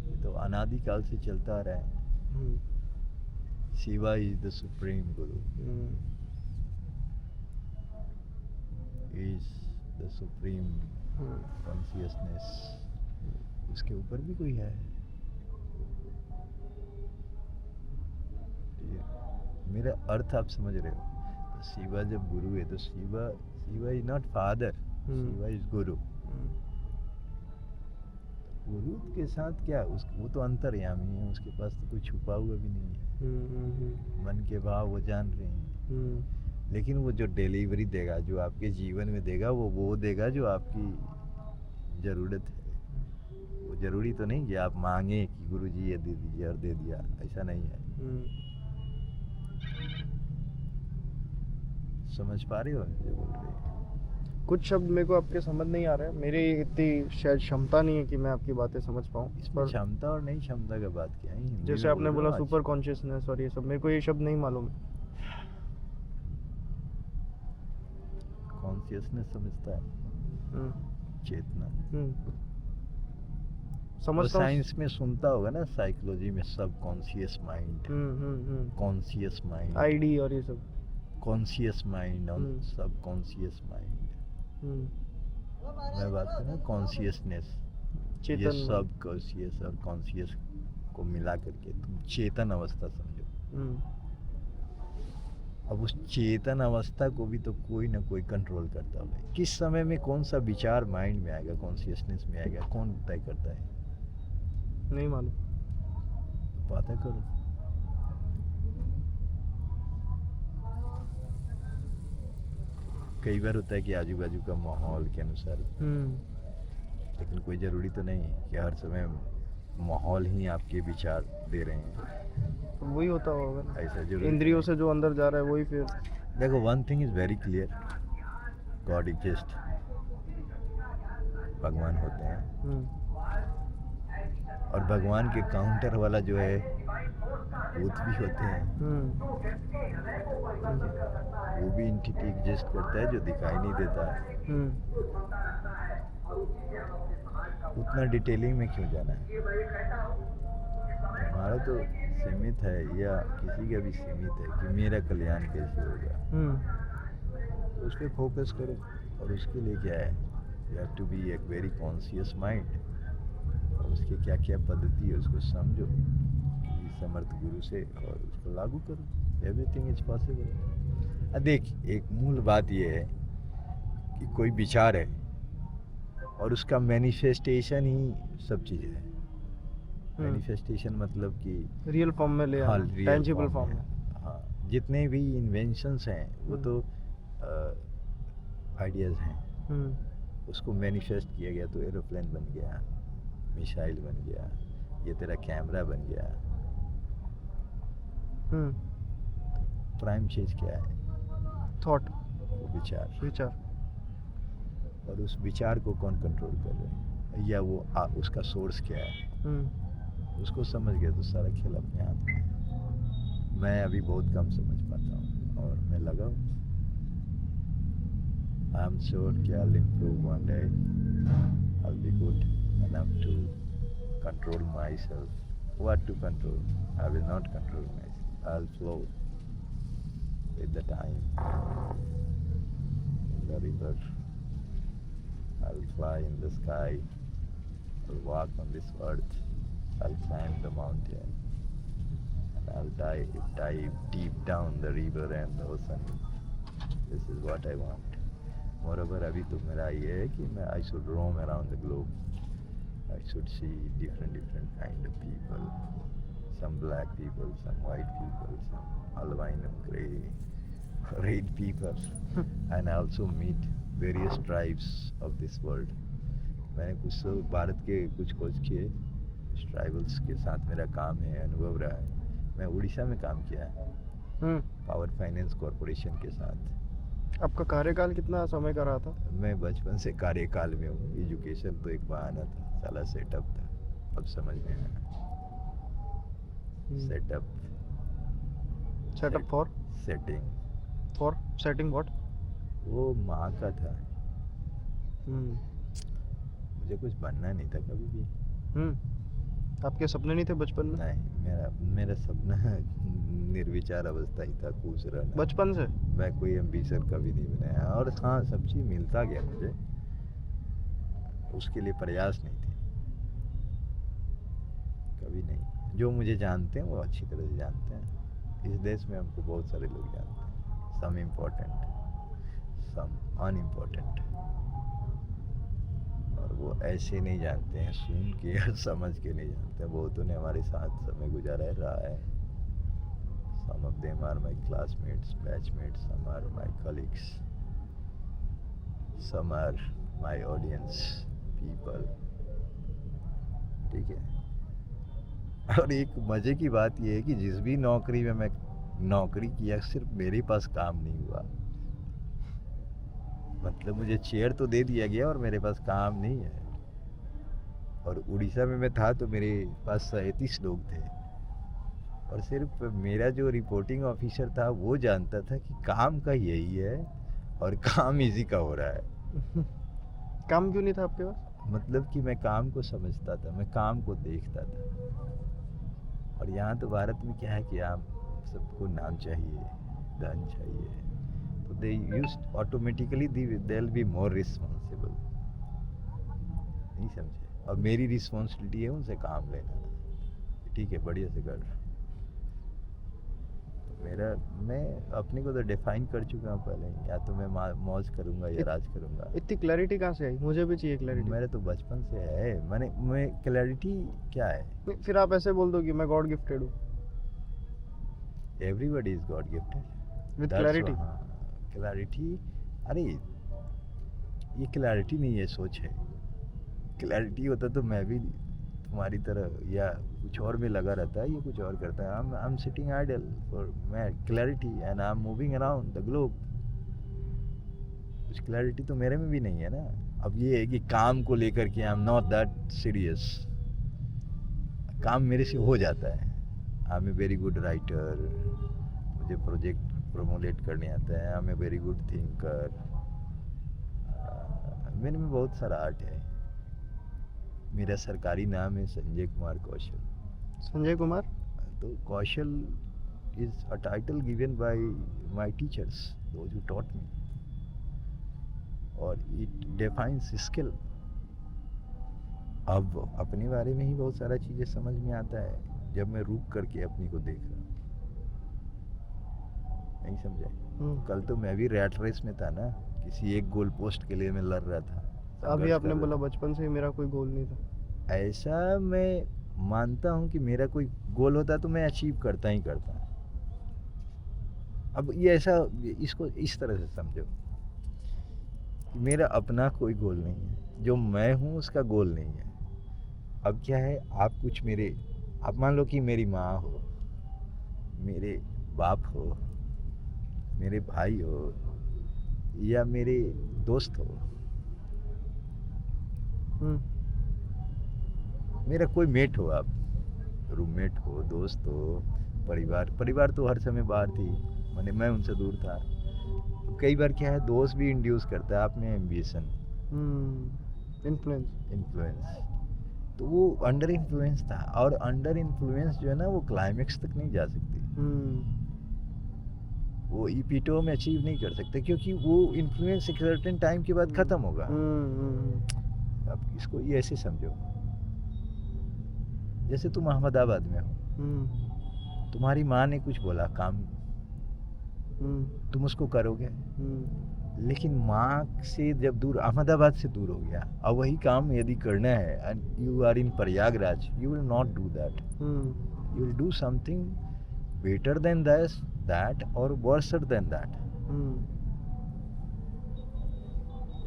ये तो अनादिकाल से चलता आ रहा है. Shiva is the supreme Guru, is the supreme consciousness. उसके ऊपर भी कोई है. मेरा अर्थ आप समझ रहे हो? तो शिवा जब गुरु है, तो Shiva is not father, Shiva is गुरु. गुरु के साथ क्या, वो तो अंतर्यामी है, उसके पास तो कोई छुपा हुआ भी नहीं है. मन के भाव वो जान रहे हैं. लेकिन वो जो डिलीवरी देगा, जो आपके जीवन में देगा, वो देगा जो आपकी ज़रूरत है. वो ज़रूरी तो नहीं कि आप मांगे कि गुरु जी ये दे दीजिए और दे दिया, ऐसा नहीं है. समझ पा रहे हो जो बोल रहे हैं? कुछ शब्द मेरे को आपके समझ नहीं आ रहे हैं. मेरी इतनी शायद क्षमता नहीं है कि मैं आपकी बातें समझ पाऊँ. इसमें क्षमता और नहीं क्षमता का बात क्या है? जैसे आपने बोला सुपर कॉन्शियसनेस और ये सब, मेरे को ये शब्द नहीं मालूम है. कॉन्शियसनेस समझता है, चेतना. समझता हूँ. साइंस में सुनता होगा ना, साइकोलॉजी में, सब conscious mind, conscious mind, ID और ये सब. कॉन्शियस माइंड और सब कॉन्शियस माइंड. मैं बात कर रहा हूँ कॉन्शियसनेस. ये सब कॉन्शियस और कॉन्शियस को मिला करके तुम चेतन अवस्था समझो. अब उस चेतन अवस्था को भी तो कोई ना कोई कंट्रोल करता होगा. किस समय में कौन सा विचार माइंड में आएगा, कॉन्शियसनेस में आएगा, कौन तय करता है? नहीं मालूम. पता करो. कई बार होता है कि आजू बाजू का माहौल के अनुसार, लेकिन कोई ज़रूरी तो नहीं कि हर समय माहौल ही आपके विचार दे रहे हैं. तो वही होता होगा ना, ऐसा जरूरी. इंद्रियों से जो अंदर जा रहा है वही. फिर देखो, one thing is very clear, God exist. भगवान होते हैं, और भगवान के काउंटर वाला जो है भूत भी होते हैं. वो भी एंटिटी एग्जिस्ट करता है जो दिखाई नहीं देता है. उतना डिटेलिंग में क्यों जाना है? हमारा तो सीमित है, या किसी का भी सीमित है कि मेरा कल्याण कैसे होगा. तो उस पर फोकस करो. और उसके लिए क्या है, यू हैव टू बी एक वेरी कॉन्शियस माइंड. और उसकी क्या क्या पद्धति है उसको समझो समर्थ गुरु से, और उसको लागू करो. Everything is possible. देख, एक मूल बात ये है कि कोई विचार है और उसका मैनिफेस्टेशन ही सब चीज़ें है. मैनिफेस्टेशन मतलब कि रियल फॉर्म में ले आना, टेंजिबल फॉर्म में. हाँ, जितने भी इन्वेंशंस हैं वो तो आइडियाज़ हैं. उसको मैनिफेस्ट किया गया तो एरोप्लेन बन गया, मिसाइल बन गया, ये तेरा कैमरा बन गया. प्राइम चीज क्या है? थॉट, विचार. और उस विचार को कौन कंट्रोल कर रहे हैं, या वो उसका सोर्स क्या है? उसको समझ गया तो सारा खेल अपने हाथ में है। मैं अभी बहुत कम समझ पाता हूँ और मैं लगा हूँ। आई एम श्योर कि I improve one day, I be good enough to control myself. What to control? I will not control myself. I'll flow with the time in the river. I'll fly in the sky. I'll walk on this earth. I'll climb the mountain. And I'll dive deep down the river and the ocean. This is what I want. Moreover, अभी तो मेरा ये है कि मैं I should roam around the globe. I should see different kind of people. Some black people, some white people, some albino, grey, red people. And also meet various tribes of this world. मैंने कुछ तो भारत के कुछ खोज किए, ट्राइबल्स के साथ मेरा काम है, अनुभव रहा है। मैं उड़ीसा में काम किया है, पावर फाइनेंस कॉरपोरेशन के साथ। आपका कार्यकाल कितना समय का रहा था? मैं बचपन से कार्यकाल में हूँ। एजुकेशन तो एक बहाना था, साला सेटअप था। अब समझ में आया। Setup for setting what? वो माँ का था। मुझे कुछ बनना नहीं था कभी भी। आपके सपने नहीं थे बचपन में? नहीं, मेरा सपना निर्विचार अवस्था ही था, खुश रहना। बचपन से मैं कोई एम्बिशन कभी नहीं बनाया। और हाँ, सब चीज़ मिलता गया मुझे, उसके लिए प्रयास नहीं थे कभी नहीं। जो मुझे जानते हैं वो अच्छी तरह से जानते हैं। इस देश में हमको बहुत सारे लोग जानते हैं, सम इम्पोर्टेंट, सम अनइम्पोर्टेंट। और वो ऐसे नहीं जानते हैं, सुन के या समझ के नहीं जानते हैं। बहुतों ने हमारे साथ समय गुजारा है, रहा है। Some of them are my classmates, batchmates, some are my colleagues, some are my audience people. ठीक है। और एक मज़े की बात यह है कि जिस भी नौकरी में मैं नौकरी किया, सिर्फ मेरे पास काम नहीं हुआ। मतलब मुझे चेयर तो दे दिया गया और मेरे पास काम नहीं है। और उड़ीसा में मैं था तो मेरे पास 37 लोग थे, और सिर्फ मेरा जो रिपोर्टिंग ऑफिसर था वो जानता था कि काम का यही है और काम इसी का हो रहा है। काम क्यों नहीं था आपके पास? मतलब कि मैं काम को समझता था, मैं काम को देखता था। और यहाँ तो भारत में क्या है कि आप सबको नाम चाहिए, धन चाहिए, तो they used automatically they will be more responsible. नहीं समझे? और मेरी रिस्पॉन्सिबिलिटी है उनसे काम लेना। ठीक है, बढ़िया से कर। मैं अपने को तो डिफाइन कर चुका हूँ पहले, या तो मैं मौज करूँगा या राज करूँगा। इतनी क्लैरिटी कहाँ से आई? मुझे भी चाहिए क्लैरिटी। मेरे तो बचपन से है। मैं क्लैरिटी क्या है? फिर आप ऐसे बोल दो कि मैं गॉड गिफ्टेड हूँ। Everybody is God gifted with clarity. Clarity, अरे ये क्लैरिटी नहीं है, सोच है। क्लैरिटी होता तो मैं भी तुम्हारी तरह या कुछ और में लगा रहता है, ये कुछ और करता है। I am sitting idol for my clarity and I am moving around the globe. कुछ क्लैरिटी तो मेरे में भी नहीं है ना। अब ये है कि काम को लेकर के I am not that serious. काम मेरे से हो जाता है। I am a very good writer, मुझे प्रोजेक्ट प्रमोलेट करने आता है। I am a very good thinker. मेरे में बहुत सारा आर्ट है। मेरा सरकारी नाम है संजय कुमार कौशल। संजय कुमार? तो Kaushal is a title given by my teachers, those who taught me, और इट डिफाइंस स्किल। अब अपने बारे में ही बहुत सारा चीज़ें समझ में आता है जब मैं रुक करके अपनी को देख रहा हूँ। नहीं समझे? कल तो मैं भी रैट रेस में था ना, किसी एक गोल पोस्ट के लिए मैं लड़ रहा था। अभी आपने बोला बचपन से ही मेरा कोई गोल नहीं था। ऐसा मैं मानता हूँ कि मेरा कोई गोल होता तो मैं अचीव करता ही करता। अब ये ऐसा, इसको इस तरह से समझो कि मेरा अपना कोई गोल नहीं है, जो मैं हूँ उसका गोल नहीं है। अब क्या है, आप कुछ मेरे, आप मान लो कि मेरी माँ हो, मेरे बाप हो, मेरे भाई हो, या मेरे दोस्त हो, मेरा कोई मेट हो, आप रूममेट हो, दोस्त हो, परिवार तो हर समय बाहर थी, मैं उनसे दूर था। कई बार क्या है, दोस्त भी इंड्यूस करता है आप में एम्बिशन, इन्फ्लुएंस, तो वो अंडर इन्फ्लुएंस था, और अंडर इन्फ्लुएंस जो है ना वो क्लाइमेक्स तक नहीं जा सकती, वो ईपीटो में अचीव नहीं कर सकते, क्योंकि वो इन्फ्लुएंस एक सर्टेन टाइम के बाद खत्म होगा। अब इसको ये ऐसे समझो, जैसे तुम अहमदाबाद में हो, तुम्हारी माँ ने कुछ बोला काम, तुम उसको करोगे, लेकिन माँ से जब दूर, अहमदाबाद से दूर हो गया, अब वही काम यदि करना है and you are in Prayagraj, you will not do that, you will do something better than that और worser than that,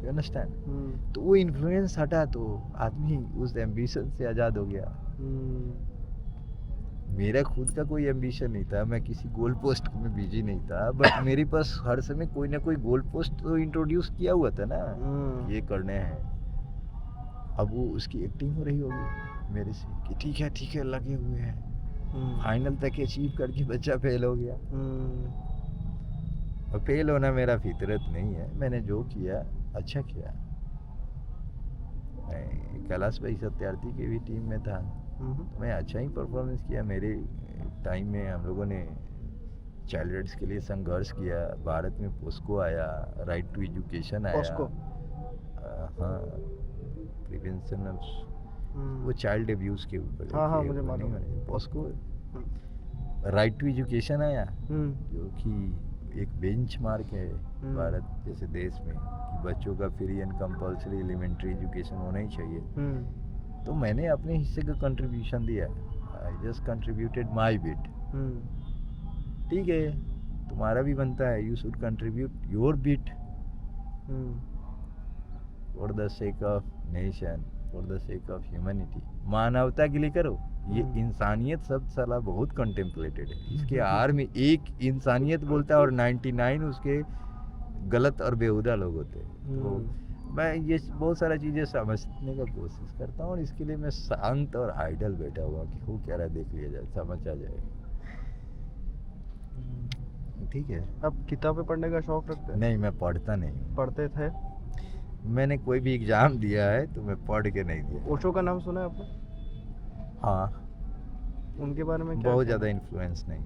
you understand. तो वो इन्फ्लुएंस हटा तो आदमी उस एम्बिशन से आज़ाद हो गया। मेरा खुद का कोई एम्बिशन नहीं था, मैं किसी गोल पोस्ट में बिजी नहीं था, बट मेरे पास हर समय कोई ना कोई गोल पोस्ट तो इंट्रोड्यूस किया हुआ था ना, ये करने हैं। अब वो उसकी एक्टिंग हो रही होगी मेरे से कि ठीक है लगे हुए हैं, फाइनल तक अचीव करके बच्चा फेल हो गया। और फेल होना मेरा फितरत नहीं है, मैंने जो किया अच्छा किया। मैं कैलाश भाई सत्यार्थी की भी टीम में था, तो मैं अच्छा ही परफॉर्मेंस किया। मेरे टाइम में हम लोगों ने चाइल्ड राइट्स के लिए संघर्ष किया, भारत में पोस्को आया, राइट टू एजुकेशन आया, हाँ, प्रिवेंशन ऑफ वो चाइल्ड अब्यूज के ऊपर, हाँ मुझे मालूम है, पोस्को, राइट टू एजुकेशन आया, जो कि एक बेंचमार्क है भारत जैसे देश में कि बच्चों का free and compulsory elementary education होना ही चाहिए। तो मैंने अपने हिस्से का कंट्रीब्यूशन दिया, I just contributed my bit. ठीक है, तुम्हारा भी बनता है, you should contribute your bit for the sake of nation, for the sake of humanity, मानवता के लिए करो। ये इंसानियत शब्द साला बहुत कंटेम्पलेटेड है, इसके आर में एक इंसानियत बोलता है और 99 उसके गलत और बेहुदा लोग होते हैं। तो मैं ये बहुत सारा चीज़ें समझने का कोशिश करता हूँ, और इसके लिए मैं शांत और आइडल बैठा हुआ कि वो क्या रहा देख लिया जाए, समझ आ जाए। ठीक है। अब किताबें पढ़ने का शौक रखते हैं? नहीं, मैं पढ़ता नहीं। पढ़ते थे? मैंने कोई भी एग्जाम दिया है तो मैं पढ़ के नहीं दिया। ओशो का नाम सुना है आपने? हाँ। उनके बारे में क्या? बहुत ज़्यादा इन्फ्लुएंस नहीं।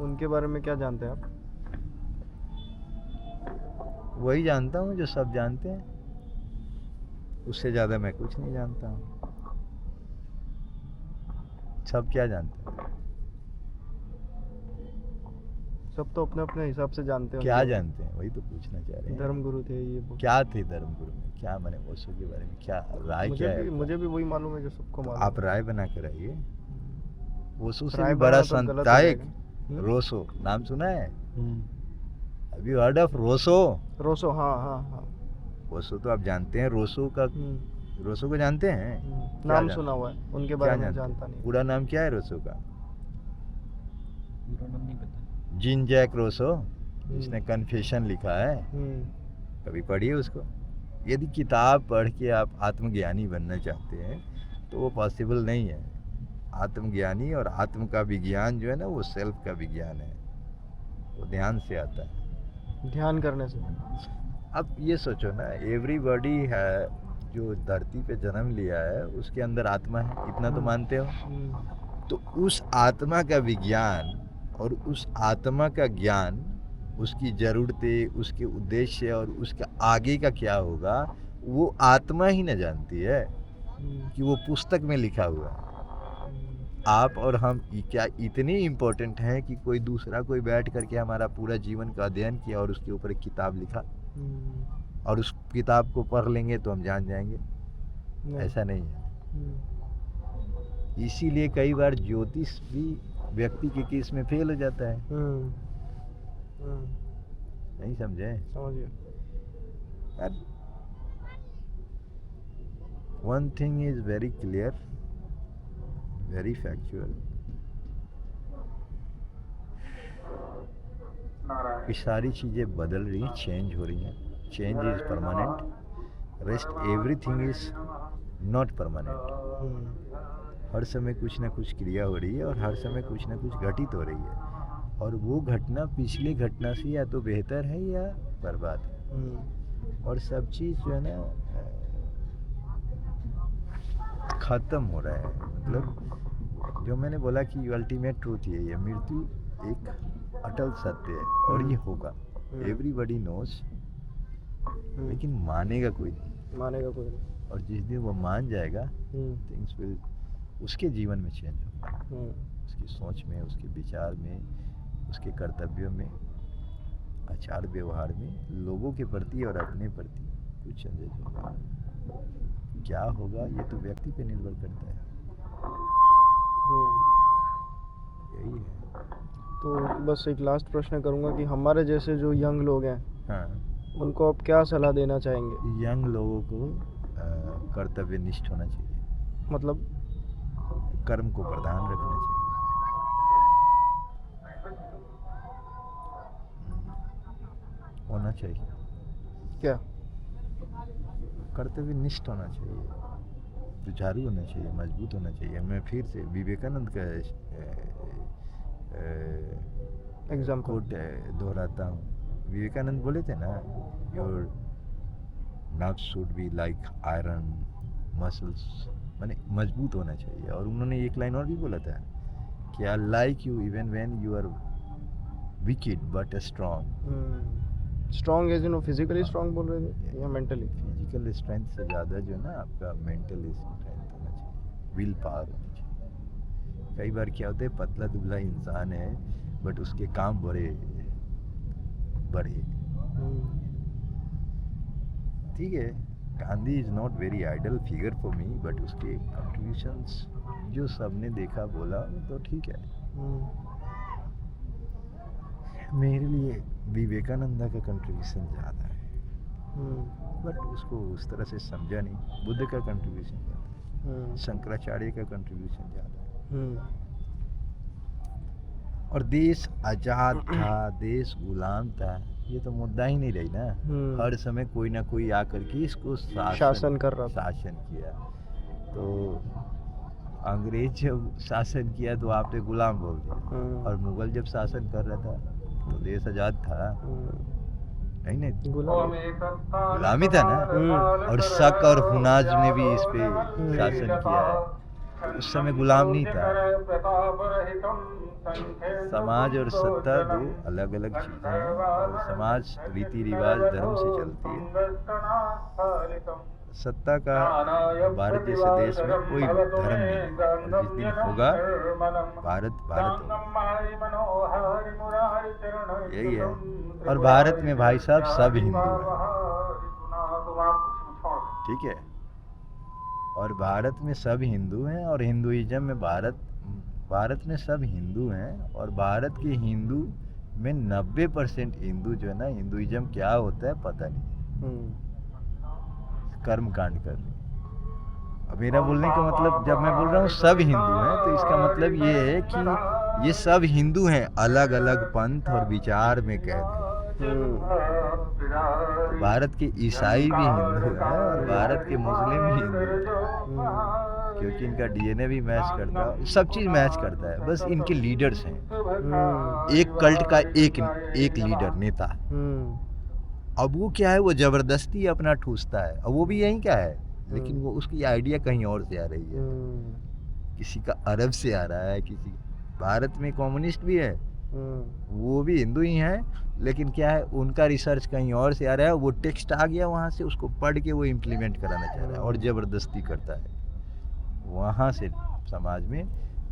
उनके बारे में क्या जानते हैं आप? वही जानता हूँ जो सब जानते हैं, उससे ज़्यादा मैं कुछ नहीं जानता हूँ। सब क्या जानते हैं? सब तो अपने अपने हिसाब से जानते हैं। क्या जानते हैं, वही तो पूछना चाह रहे हैं। धर्मगुरु थे ये वो। क्या थे धर्मगुरु में? क्या मैंने ओशो के बारे में क्या राय क्या है? मुझे भी वही मालूम है जो सबको मालूम है। आप राय बना कर आइए। ओशो से भी बड़ा संत था एक, रोसो, नाम सुना है? Have you heard of Rousseau? Rousseau, हाँ। रोसो तो आप जानते हैं, रोसो का, रोसो को जानते हैं? नाम सुना हुआ है, उनके बारे में जानता नहीं। पूरा नाम क्या है रोसो का? पूरा नाम नहीं पता। जीन जैक रोसो, जिसने कन्फेशन लिखा है, कभी पढ़िए उसको। यदि किताब पढ़ के आप आत्मज्ञानी बनना चाहते हैं तो वो पॉसिबल नहीं है। आत्मज्ञानी और आत्म का विज्ञान जो है ना, वो सेल्फ का विज्ञान है, वो ध्यान से आता है, ध्यान करने से। अब ये सोचो ना, एवरीबॉडी है जो धरती पे जन्म लिया है उसके अंदर आत्मा है, इतना तो मानते हो। तो उस आत्मा का विज्ञान और उस आत्मा का ज्ञान, उसकी ज़रूरतें, उसके उद्देश्य और उसका आगे का क्या होगा, वो आत्मा ही न जानती है कि वो पुस्तक में लिखा हुआ है। आप और हम क्या इतने इम्पोर्टेंट हैं कि कोई दूसरा कोई बैठ करके हमारा पूरा जीवन का अध्ययन किया और उसके ऊपर एक किताब लिखा और उस किताब को पढ़ लेंगे तो हम जान जाएंगे? ऐसा नहीं है। इसीलिए कई बार ज्योतिष भी व्यक्ति के केस में फेल हो जाता है। नहीं समझे? समझिए। One thing is very clear, very factual, कि सारी चीज़ें बदल रही हैं, चेंज हो रही हैं। Change is permanent, rest everything is not permanent. हर समय कुछ ना कुछ क्रिया हो रही है और हर समय कुछ ना कुछ घटित हो रही है, और वो घटना पिछली घटना से या तो बेहतर है या बर्बाद है, और सब चीज़ जो है ना ख़त्म हो रहा है। मतलब जो मैंने बोला कि अल्टीमेट ट्रूथ यही है, मृत्यु एक अटल सत्य है और ये होगा, एवरीबडी नोज, लेकिन मानेगा कोई नहीं। मानेगा कोई नहीं। और जिस दिन वो मान जाएगा, थिंग्स विल, उसके जीवन में चेंज होगा, उसकी सोच में, उसके विचार में, उसके कर्तव्यों में, आचार व्यवहार में, लोगों के प्रति और अपने प्रति कुछ चेंजेस होगा। क्या होगा ये तो व्यक्ति पे निर्भर करता है। यही है। तो बस एक लास्ट प्रश्न करूंगा कि हमारे जैसे जो यंग लोग हैं, हाँ, उनको आप क्या सलाह देना चाहेंगे? यंग लोगों को कर्तव्यनिष्ठ होना चाहिए, मतलब कर्म को प्रधान रखना चाहिए। होना चाहिए क्या? कर्तव्यनिष्ठ होना चाहिए, जुझारू होना चाहिए, मजबूत होना चाहिए। मैं फिर से विवेकानंद का एग्जाम्पल कोट दोहराता हूँ। विवेकानंद बोले थे ना, your nerves should be like iron, muscles, माने मजबूत होना चाहिए। और उन्होंने एक लाइन और भी बोला था कि I like you even when you are wicked but strong. Strong as in physically strong बोल रहे थे या मेंटली? फिजिकल स्ट्रेंथ से ज़्यादा जो है ना आपका मेंटल स्ट्रेंथ होना चाहिए, विल पावर होना चाहिए। कई बार क्या होता है, पतला दुबला इंसान है बट उसके काम बड़े ठीक है, Gandhi is not very idol figure for me, but उसके कंट्रीब्यूशंस जो सबने देखा बोला तो ठीक है। मेरे लिए विवेकानंदा का कंट्रीब्यूशन ज़्यादा है, बट उसको उस तरह से समझा नहीं। बुद्ध का कंट्रीब्यूशन ज़्यादा है, शंकराचार्य का कंट्रीब्यूशन ज़्यादा है। और देश आज़ाद था, देश गुलाम था, ये तो मुद्दा ही नहीं रही ना। हर समय कोई ना कोई आकर के इसको शासन कर रहा था, शासन किया। तो अंग्रेज जब शासन किया तो आपने गुलाम बोल दिया, और मुगल जब शासन कर रहा था तो देश आज़ाद था। नहीं गुलामी था ना। और शक और हुनाज ने भी इस पे शासन किया है, उस समय गुलाम नहीं था। समाज और सत्ता दो अलग अलग चीज़ें हैं, और समाज रीति रिवाज धर्म से चलती है। सत्ता का भारत जैसे देश में कोई धर्म नहीं है, और जिस दिन होगा भारत होगा, यही है। और भारत में भाई साहब सब हिंदू हैं, ठीक है। और भारत में सब हिंदू हैं, और हिंदुइज्म में भारत में सब हिंदू हैं, और भारत के हिंदू में 90% हिंदू जो है ना, हिंदुइज्म क्या होता है पता नहीं, कर्म कांड कर रहे हैं। अब मेरा बोलने का मतलब, जब मैं बोल रहा हूँ सब हिंदू हैं, तो इसका मतलब ये है कि ये सब हिंदू हैं, अलग अलग पंथ और विचार में कैद हैं। तो भारत के ईसाई भी हिंदू हैं और भारत के मुस्लिम भी हिंदू हैं, क्योंकि इनका डीएनए भी मैच करता है, सब चीज़ मैच करता है, बस इनके लीडर्स हैं। एक कल्ट का एक लीडर नेता, अब वो क्या है, वो ज़बरदस्ती अपना ठूसता है, अब वो भी यही क्या है, लेकिन वो उसकी आइडिया कहीं और से आ रही है। किसी का अरब से आ रहा है, किसी भारत में कम्युनिस्ट भी है, वो भी हिंदू ही हैं, लेकिन क्या है, उनका रिसर्च कहीं और से आ रहा है, वो टेक्स्ट आ गया वहाँ से, उसको पढ़ के वो इम्प्लीमेंट कराना चाह रहा है और ज़बरदस्ती करता है। वहाँ से समाज में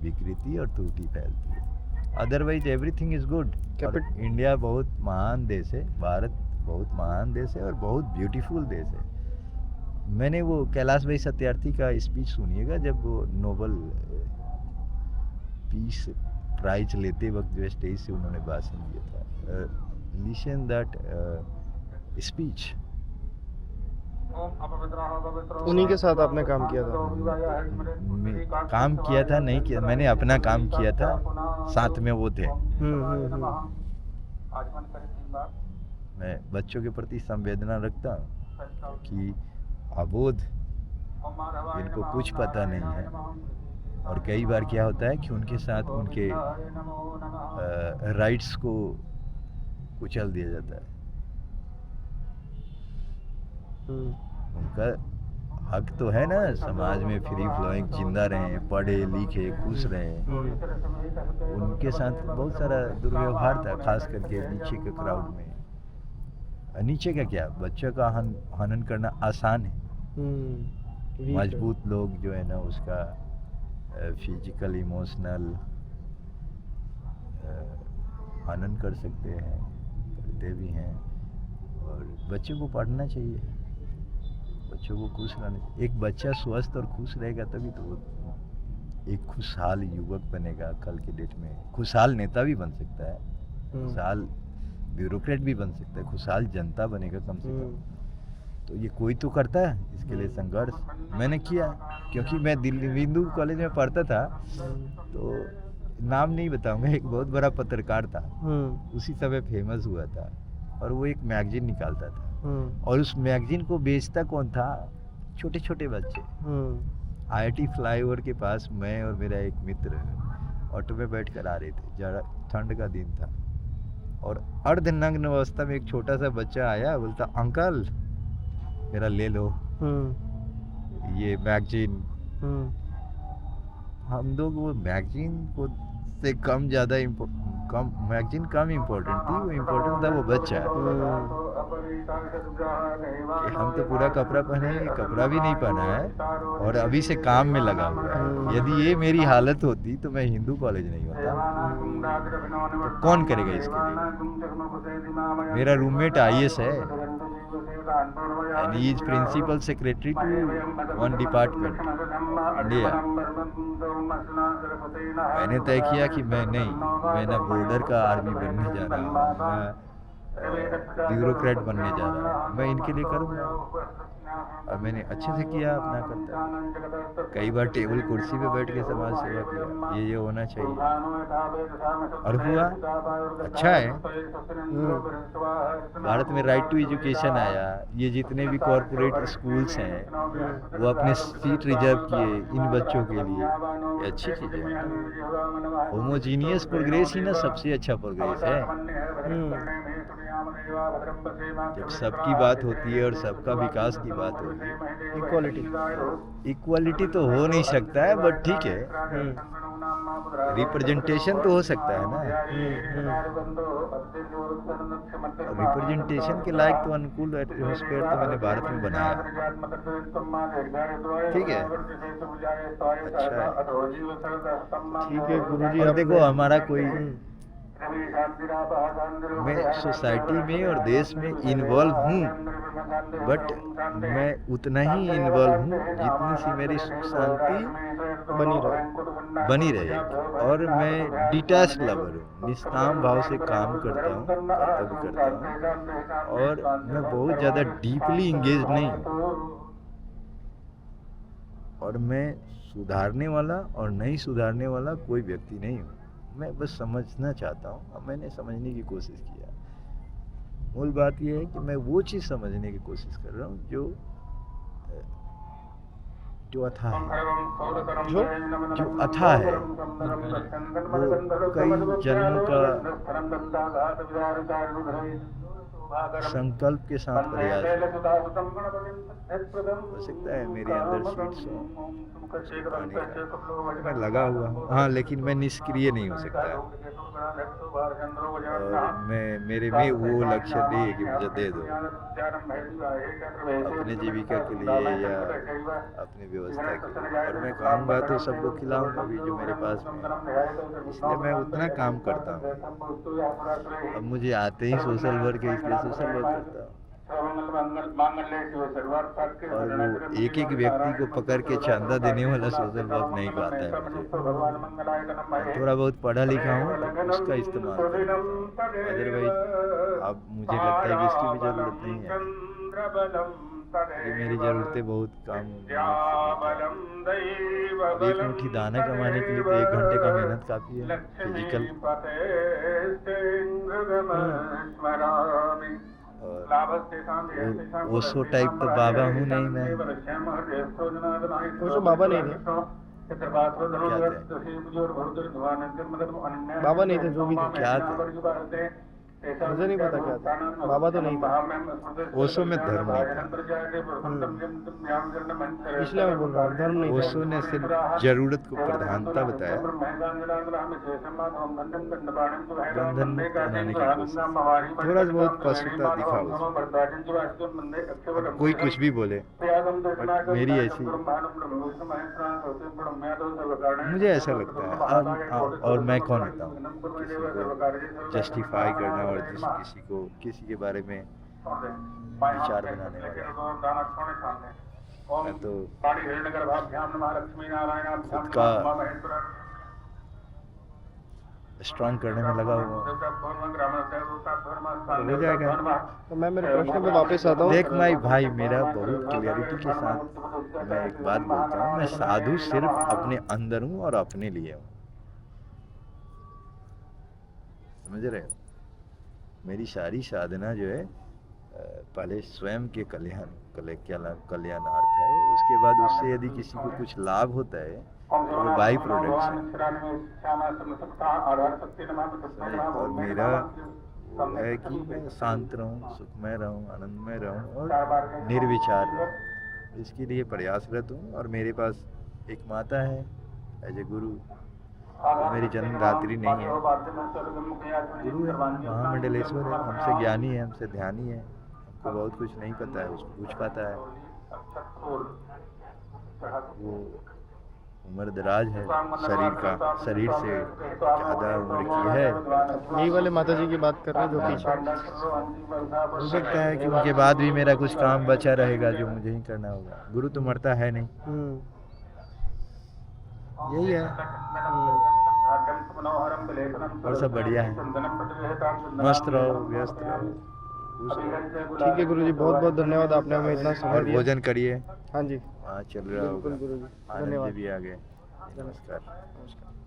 विकृति और त्रुटि फैलती है। Otherwise everything is good. India बहुत महान देश है, भारत बहुत महान देश है और बहुत ब्यूटीफुल देश है। मैंने वो कैलाश भाई सत्यार्थी का स्पीच सुनिएगा, जब वो नोबल पीस प्राइज लेते वक्त जो स्टेज से उन्होंने भाषण दिया था। Listen that speech. उन्हीं के साथ आपने काम किया था? काम किया था नहीं किया, मैंने अपना काम किया था, साथ में वो थे। मैं बच्चों के प्रति संवेदना रखता हूँ कि अबोध, जिनको कुछ पता नहीं है, और कई बार क्या होता है कि उनके साथ उनके राइट्स को कुचल दिया जाता है। उनका हक तो है ना समाज में फ्री फ्लोइंग जिंदा रहें, पढ़े लिखे खुश रहें। उनके साथ बहुत सारा दुर्व्यवहार था, खास करके नीचे के क्राउड में। नीचे का क्या, बच्चों का हनन करना आसान है। वीक है। मजबूत लोग जो है ना उसका फिजिकल इमोशनल हनन कर सकते हैं, करते भी हैं। और बच्चों को पढ़ना चाहिए, बच्चों को खुश रहना चाहिए। एक बच्चा स्वस्थ और खुश रहेगा तभी तो वो एक खुशहाल युवक बनेगा। कल के डेट में खुशहाल नेता भी बन सकता है, खुशहाल ब्यूरोक्रेट भी बन सकता है, खुशहाल जनता बनेगा कम से कम। तो ये कोई तो करता है, इसके लिए संघर्ष मैंने किया। क्योंकि मैं दिल्ली हिंदू कॉलेज में पढ़ता था, तो नाम नहीं बताऊंगा, एक बहुत बड़ा पत्रकार था, उसी समय फेमस हुआ था, और वो एक मैगजीन निकालता था। और उस मैगजीन को बेचता कौन था? छोटे छोटे बच्चे। IIT फ्लाईओवर के पास मैं और मेरा एक मित्र ऑटो में बैठ कर आ रहे थे, ज़रा ठंड का दिन था, और अर्धनग्न अवस्था में एक छोटा सा बच्चा आया, बोलता अंकल मेरा ले लो ये मैगजीन। हम लोग वो मैगजीन को से कम ज़्यादा मैगजीन कम इम्पोर्टेंट थी, वो इम्पोर्टेंट था वो बच्चा। कि हम तो पूरा कपड़ा पहने, कपड़ा भी नहीं पहना है और अभी से काम में लगा हुआ है। यदि ये मेरी हालत होती तो मैं हिंदू कॉलेज नहीं होता। तो कौन करेगा इसके लिए? मेरा रूममेट IAS है and he is principal secretary to one department India. मैंने तय किया कि मैं ना बॉर्डर का आर्मी बनने जा रहा हूँ, ना ब्यूरोक्रेट बनने जा रहा हूँ, मैं इनके लिए करूँगा। और मैंने अच्छे से किया अपना कर्तव्य। कई बार टेबल कुर्सी पे बैठ के समाज सेवा किया, ये होना चाहिए और हुआ। अच्छा है, भारत में राइट टू एजुकेशन आया, ये जितने भी कॉरपोरेट स्कूल्स हैं वो अपने सीट रिजर्व किए इन बच्चों के लिए, ये अच्छी चीज़ है। होमोजीनियस प्रोग्रेस ही ना सबसे अच्छा प्रोग्रेस है। जब सबकी बात होती है और सबका विकास की बात होती है, इक्वालिटी तो हो नहीं सकता है, बट ठीक है, रिप्रेजेंटेशन तो हो सकता है ना। रिप्रेजेंटेशन के लायक तो अनुकूल एटमॉस्फेयर तो मैंने भारत में बनाया, ठीक है, अच्छा है। ठीक है गुरुजी, और देखो हमारा कोई, मैं सोसाइटी में और देश में इन्वॉल्व हूँ, बट मैं उतना ही इन्वॉल्व हूँ जितनी सी मेरी सुख शांति बनी रहेगी। और मैं डिटैच्ड लवर हूँ, निष्काम भाव से काम करता हूँ, कर्तव्य करता हूँ, और मैं बहुत ज़्यादा डीपली इंगेज नहीं हूँ। और मैं सुधारने वाला और नहीं सुधारने वाला कोई व्यक्ति नहीं हूँ, मैं बस समझना चाहता हूँ। अब मैंने समझने की कोशिश किया। मूल बात यह है कि मैं वो चीज़ समझने की कोशिश कर रहा हूँ जो अथाह है, जो अथाह है, वो कई जन्मों का संकल्प के साथ प्रयास है। हो सकता है मेरे अंदर सीड्स पाने का, मैं लगा हुआ हूँ, हाँ, लेकिन मैं निष्क्रिय नहीं हो सकता। और मेरे में वो लक्ष्य नहीं है कि मुझे दे दो अपने जीविका के लिए या अपनी व्यवस्था के लिए, और मैं खाऊंगा तो सबको खिलाऊंगा भी जो मेरे पास में है, इसलिए मैं उतना काम करता हूँ। अब मुझे आते ही सोशल वर्क है, इसलिए सोशल वर्क करता हूँ। और वो एक एक व्यक्ति को पकड़ के चंदा देने वाला सोशल वर्क नहीं आता है मुझे। मैं थोड़ा बहुत पढ़ा लिखा हूँ तो उसका इस्तेमाल करता हूँ, अदरवाइज अब मुझे लगता है कि इसकी भी ज़रूरत नहीं है। ये मेरी ज़रूरतें बहुत कम। अब एक मुट्ठी दाना कमाने के लिए तो 1 घंटे का मेहनत काफ़ी है, फिजिकल। और ओशो टाइप तो बाबा हूँ नहीं मैं। ओशो बाबा नहीं थे। बाबा नहीं थे, जो भी थे। क्या थे? मुझे नहीं पता क्या था, बाबा तो नहीं था। ओशो में धर्म नहीं था। इसलिए मैं बोल रहा हूँ धर्म नहीं था। ओशो ने सिर्फ जरूरत को प्रधानता बताया, बंधन मुक्त बनाने की कोशिश, थोड़ा बहुत पशुता दिखा उसमें। कोई कुछ भी बोले, बट मेरी ऐसी, मुझे ऐसा लगता है। और मैं कौन होता हूँ किसी को जस्टिफाई करना और किसी को किसी के बारे में विचार बनाने वाला। मैं तो खुद का स्ट्रांग करने में लगा हुआ हूँ। हो जाएगा। तो मैं मेरे प्रश्न पे वापस आता हूँ। देख माई भाई, मेरा बहुत क्लियरिटी के साथ मैं एक बात बोलता हूँ, मैं साधु सिर्फ अपने अंदर हूँ और अपने लिए हूँ, समझ रहे हो? मेरी सारी साधना जो है पहले स्वयं के कल्याणार्थ है, उसके बाद उससे यदि किसी को कुछ लाभ होता है तो वो बाई प्रोडक्ट्स है। और मेरा वो है कि मैं शांत रहूं, सुखमय रहूं, आनंदमय रहूं और निर्विचार रहूं, इसके लिए प्रयासरत हूं। और मेरे पास एक माता है एज ए गुरु, वो मेरी जन्मदात्री नहीं है, गुरु है, महामंडलेश्वर है, हमसे ज्ञानी है, हमसे ध्यानी है, हमको बहुत कुछ नहीं पता है, उसको पूछ पाता है। वो उम्र दराज है शरीर का, शरीर से ज़्यादा उम्र की है। यही वाले माता जी की बात कर रहे हैं जो पीछे। हो सकता है कि उनके बाद भी मेरा कुछ काम बचा रहेगा जो मुझे ही करना होगा। गुरु तो मरता है नहीं, यही है। और सब बढ़िया है, मस्त रहो, व्यस्त रहो, खुश रहो। ठीक है गुरुजी, बहुत बहुत धन्यवाद, आपने हमें इतना समय और दिया। भोजन करिए, हाँ जी, वहाँ चल रहा बिल्कुल होगा, गुरुजी, आनंद धन्यवाद। भी आ गए। नमस्कार। नमस्कार।